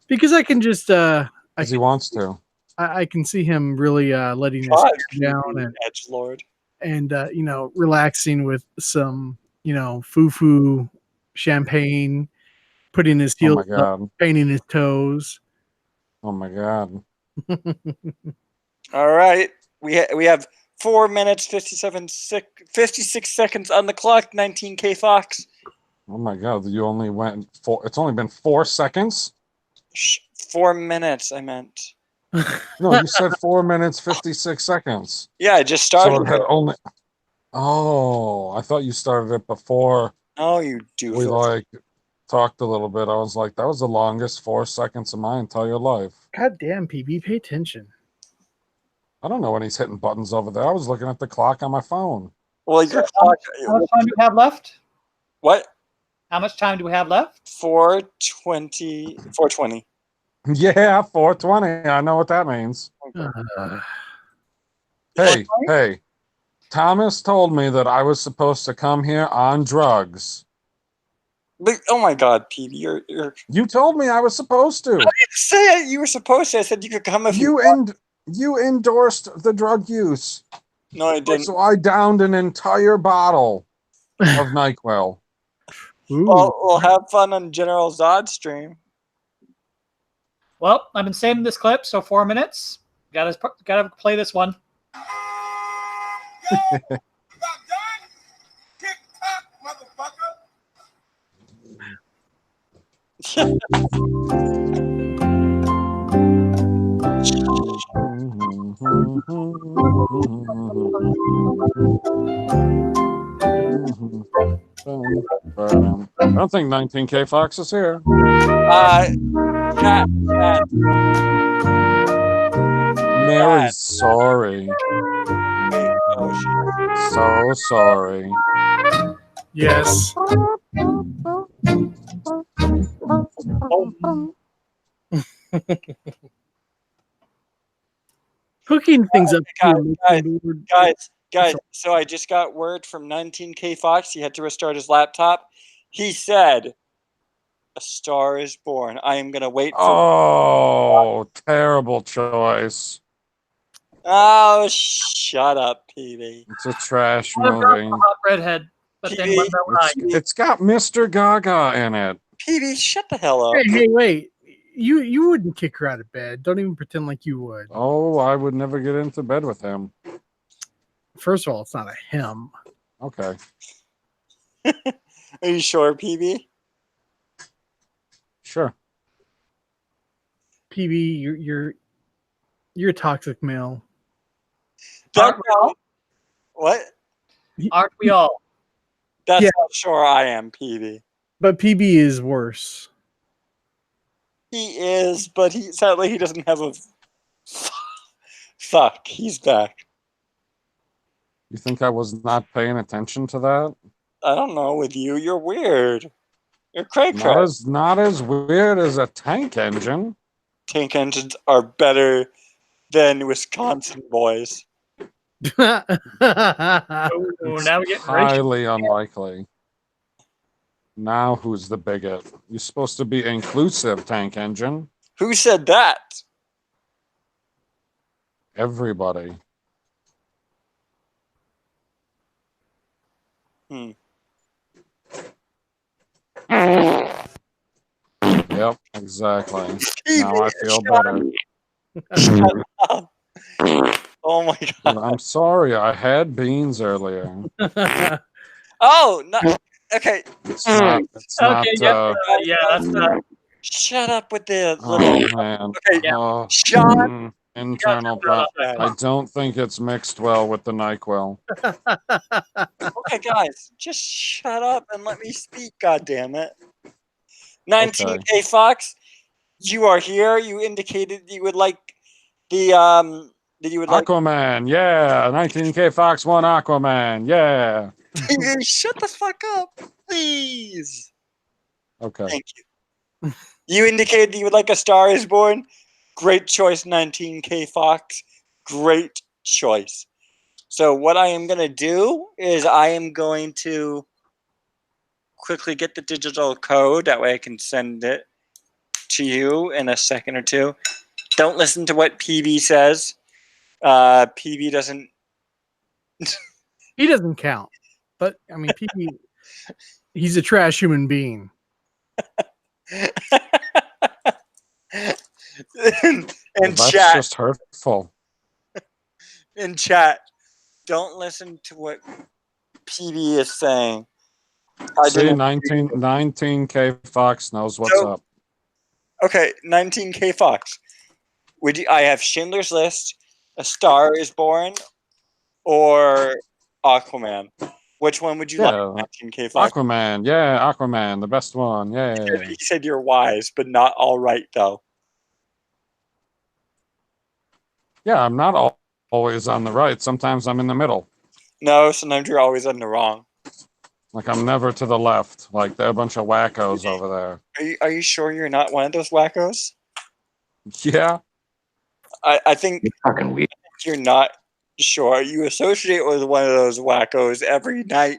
Because I can just because he wants to. I can see him really letting his hair down and edgelord, and relaxing with some foo-foo champagne, putting his heels up, painting his toes. Oh my god! All right, we have 4 minutes 56 seconds on the clock. 19K Fox. Oh my god! You only went 4. It's only been 4 seconds. 4 minutes, I meant. No, you said 4 minutes 56 seconds. Yeah, I just started. So it had only. Oh, I thought you started it before. Oh, you do. We talked a little bit. I was like, that was the longest 4 seconds of my entire life. God damn, PB, pay attention. I don't know when he's hitting buttons over there. I was looking at the clock on my phone. Well, your clock. How much time do we have left? What? How much time do we have left? 4:20. 4:20. Yeah, 4:20. I know what that means. Hey. Thomas told me that I was supposed to come here on drugs. But, oh my god, PB, you're. You told me I was supposed to. I didn't say you were supposed to. I said you could come if you You endorsed the drug use. No, I didn't. So I downed an entire bottle of NyQuil. Well, we'll have fun on General Zod stream. Well, I've been saving this clip, so 4 minutes. Gotta play this one. I don't think 19K Fox is here. Cat. Mary's sorry. So sorry. Yes. Hooking things up. Guys. So I just got word from 19K Fox. He had to restart his laptop. He said, "A Star Is Born." I am gonna wait. Oh, terrible choice. Oh, shut up, PB. It's a trash movie. Hot redhead. But then what about It's got Mr. Gaga in it. PB, shut the hell up. Hey, wait. You wouldn't kick her out of bed. Don't even pretend like you would. Oh, I would never get into bed with him. First of all, it's not a him. Okay. Are you sure, PB? Sure. PB, you're a toxic male. Aren't we all? What? Aren't we all? That's not sure I am, PB. But PB is worse. He is, but sadly he doesn't have a fuck. He's back. You think I was not paying attention to that? I don't know. With you, you're weird. You're cray. Not as weird as a tank engine. Tank engines are better than Wisconsin boys. Now we get highly unlikely. Now who's the bigot? You're supposed to be inclusive, tank engine. Who said that? Everybody. Yep, exactly. Now I feel better. Oh my god. I'm sorry, I had beans earlier. Oh, no. Okay. It's not. It's not. Yeah, that's Shut up with the Oh little. man. Okay, Oh, Shaun. internal problem. I don't think it's mixed well with the NyQuil. Okay, guys, just shut up and let me speak. God damn it. 19K Fox, you are here. You indicated you would like the that you would like. Aquaman, yeah. 19K Fox 1 Aquaman, yeah. Shut the fuck up, please. Okay. Thank you. You indicated that you would like A Star Is Born. Great choice, 19K Fox. Great choice. So what I am gonna do is I am going to quickly get the digital code. That way I can send it to you in a second or two. Don't listen to what PB says. PB doesn't. He doesn't count. But I mean, PB, he's a trash human being. in That's chat. just hurtful. In chat, don't listen to what PB is saying. See, 19K Fox knows what's up. Okay, 19K Fox. I have Schindler's List, A Star Is Born, or Aquaman? Which one would you like, 19K Fox? Aquaman, yeah, Aquaman, the best one, yeah. He said you're wise, but not all right, though. Yeah, I'm not always on the right. Sometimes I'm in the middle. No, sometimes you're always on the wrong. Like I'm never to the left. Like they're a bunch of wackos over there. Are you sure you're not one of those wackos? Yeah. I think you're not sure. You associate with one of those wackos every night.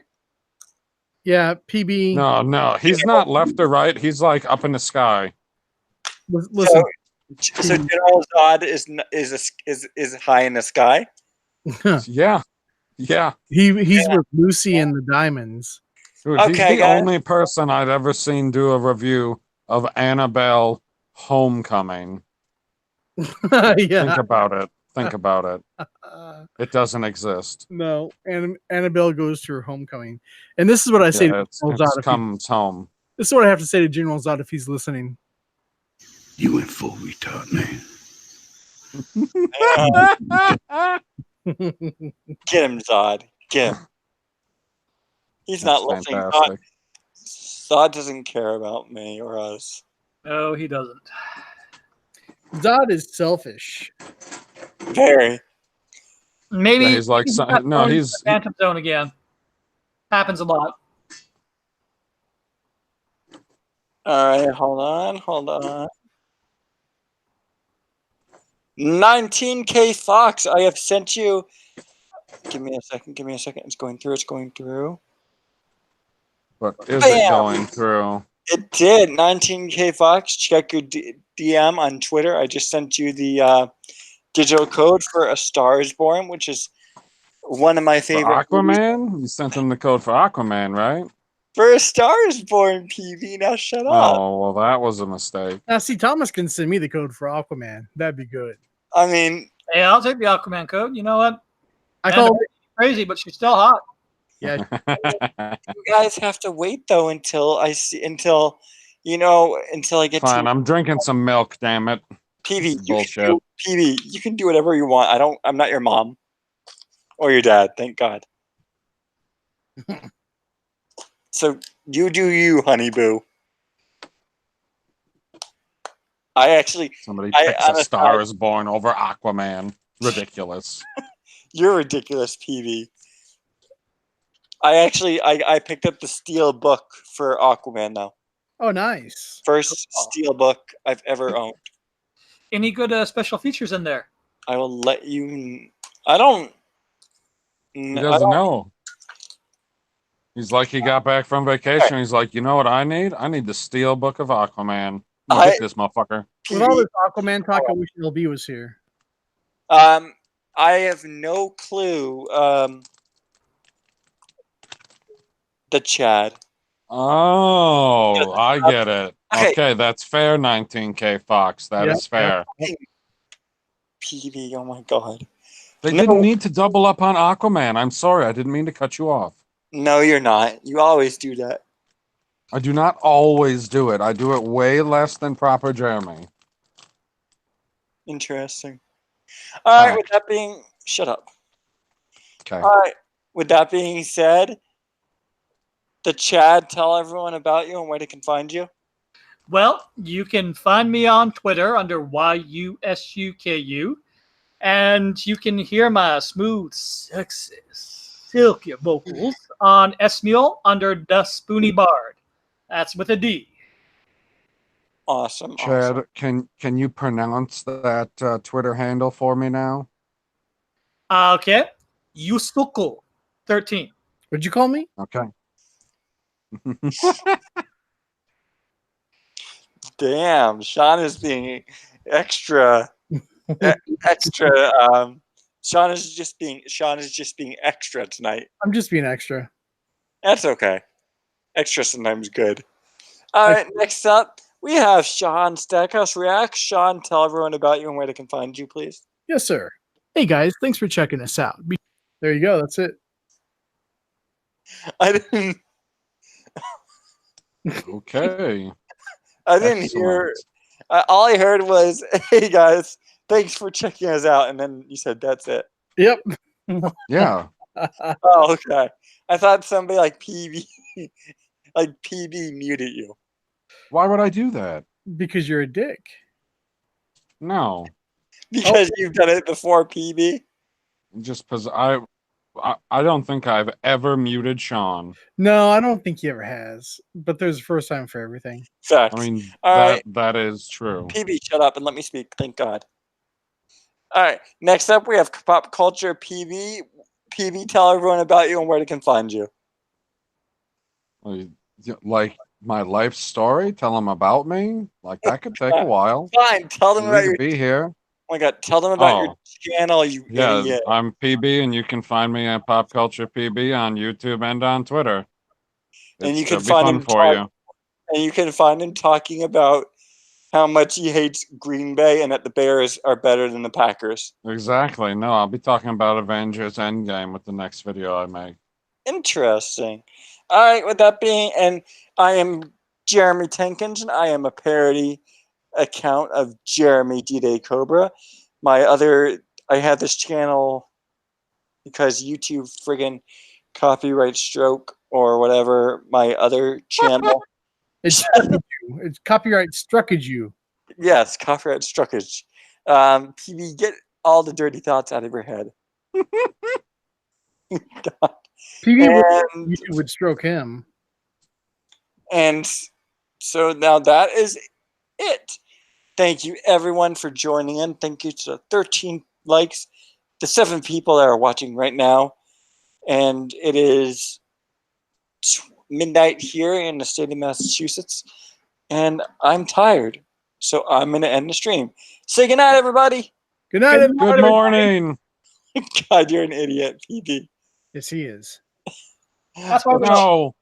Yeah, PB. No, he's not left or right. He's like up in the sky. Listen. So General Zod is high in the sky. Yeah. He's with Lucy and the Diamonds. Dude, he's the only person I've ever seen do a review of Annabelle Homecoming. Yeah. Think about it. It doesn't exist. No, and Annabelle goes to her homecoming, and this is what I say to General Zod. Comes home. This is what I have to say to General Zod if he's listening. You went full retard, man. Get him, Zod. Get him. He's not listening. Zod doesn't care about me or us. No, he doesn't. Zod is selfish. Very. Maybe he's like he's Phantom Zone again. Happens a lot. All right, hold on. 19K Fox, I have sent you. Give me a second. It's going through. But is it going through? It did. 19K Fox, check your DM on Twitter. I just sent you the digital code for A Star Is Born, which is one of my favorite. For Aquaman? You sent him the code for Aquaman, right? For A Star Is Born, PV. Now shut up. Oh, well, that was a mistake. Now, see, Thomas can send me the code for Aquaman. That'd be good. I mean, hey, I'll take the Aquaman code. You know what? I call it crazy, but she's still hot. Yeah. You guys have to wait though until I get. Fine, I'm drinking some milk. Damn it. PV, bullshit. PV, you can do whatever you want. I'm not your mom or your dad. Thank God. So you do you, honey boo. Somebody picks A Star Is Born over Aquaman. Ridiculous. You're ridiculous, PV. I picked up the steel book for Aquaman now. Oh, nice. First steel book I've ever owned. Any good special features in there? I will let you. I don't. He doesn't know. He's like, he got back from vacation. He's like, you know what I need? I need the steel book of Aquaman. Get this motherfucker. With all this Aquaman talk, I wish LB was here. I have no clue. The Chad. Oh, I get it. Okay, that's fair, 19K Fox. That is fair. PB, oh my God. They didn't need to double up on Aquaman. I'm sorry. I didn't mean to cut you off. No, you're not. You always do that. I do not always do it. I do it way less than proper Jeremy. Interesting. All right, with that being... Shut up. Okay. All right, with that being said, the Chad, tell everyone about you and where they can find you. Well, you can find me on Twitter under YUSUKU, and you can hear my smooth, sexy, silky vocals on Esmule under the Spoony Bard. That's with a D. Awesome. Chad, can you pronounce that Twitter handle for me now? Okay. Yusuku 13. What'd you call me? Okay. Damn, Shaun is being extra. Extra. Shaun is just being extra tonight. I'm just being extra. That's okay. Extra sometimes good. All right, next up we have Shaun Stackhouse Reacts. Shaun, tell everyone about you and where they can find you, please. Yes, sir. Hey guys, thanks for checking us out. There you go. That's it. I didn't. Okay. I didn't hear. All I heard was, "Hey guys, thanks for checking us out," and then you said, "That's it." Yep. Yeah. Oh, okay. I thought somebody like PB, like PB, muted you. Why would I do that? Because you're a dick. No. Because you've done it before, PB. Just because I don't think I've ever muted Shaun. No, I don't think he ever has. But there's a first time for everything. Facts. I mean, All right. that is true. PB, shut up and let me speak. Thank God. All right. Next up, we have Pop Culture PB. PB, tell everyone about you and where they can find you. Like my life story, tell them about me. Like that could take a while. Fine, tell them You about need your. to be here. Oh my God, tell them about your channel, you Yeah, idiot. I'm PB, and you can find me at Pop Culture PB on YouTube and on Twitter. And you can It'll be find fun him for you. And you can find him talking about how much he hates Green Bay and that the Bears are better than the Packers. Exactly. No, I'll be talking about Avengers Endgame with the next video I make. Interesting. All right, with that being, and I am Jeremy Tenkins, and I am a parody account of Jeremy D-Day Cobra. I had this channel because YouTube friggin' copyright stroke or whatever my other channel. It's copyright struck at you. Yes, copyright struckage. PB, get all the dirty thoughts out of your head. God. YouTube would stroke him. And so now that is it. Thank you, everyone, for joining in. Thank you to the 13 likes, the 7 people that are watching right now. And it is midnight here in the state of Massachusetts. And I'm tired. So I'm going to end the stream. Say goodnight, everybody. Good night, everybody. Good morning. God, you're an idiot, PB. Yes, he is. That's why No.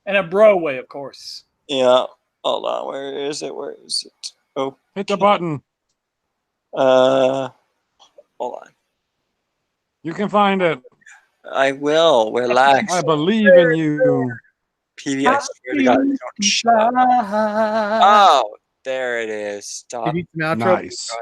And a bro way, of course. Yeah. Hold on. Where is it? Where is it? Oh. Hit the button. Hold on. You can find it. I will. Relax. I believe in you. PB, I swear to God, don't shut up. Oh, there it is. Stop. Did you outro? Nice.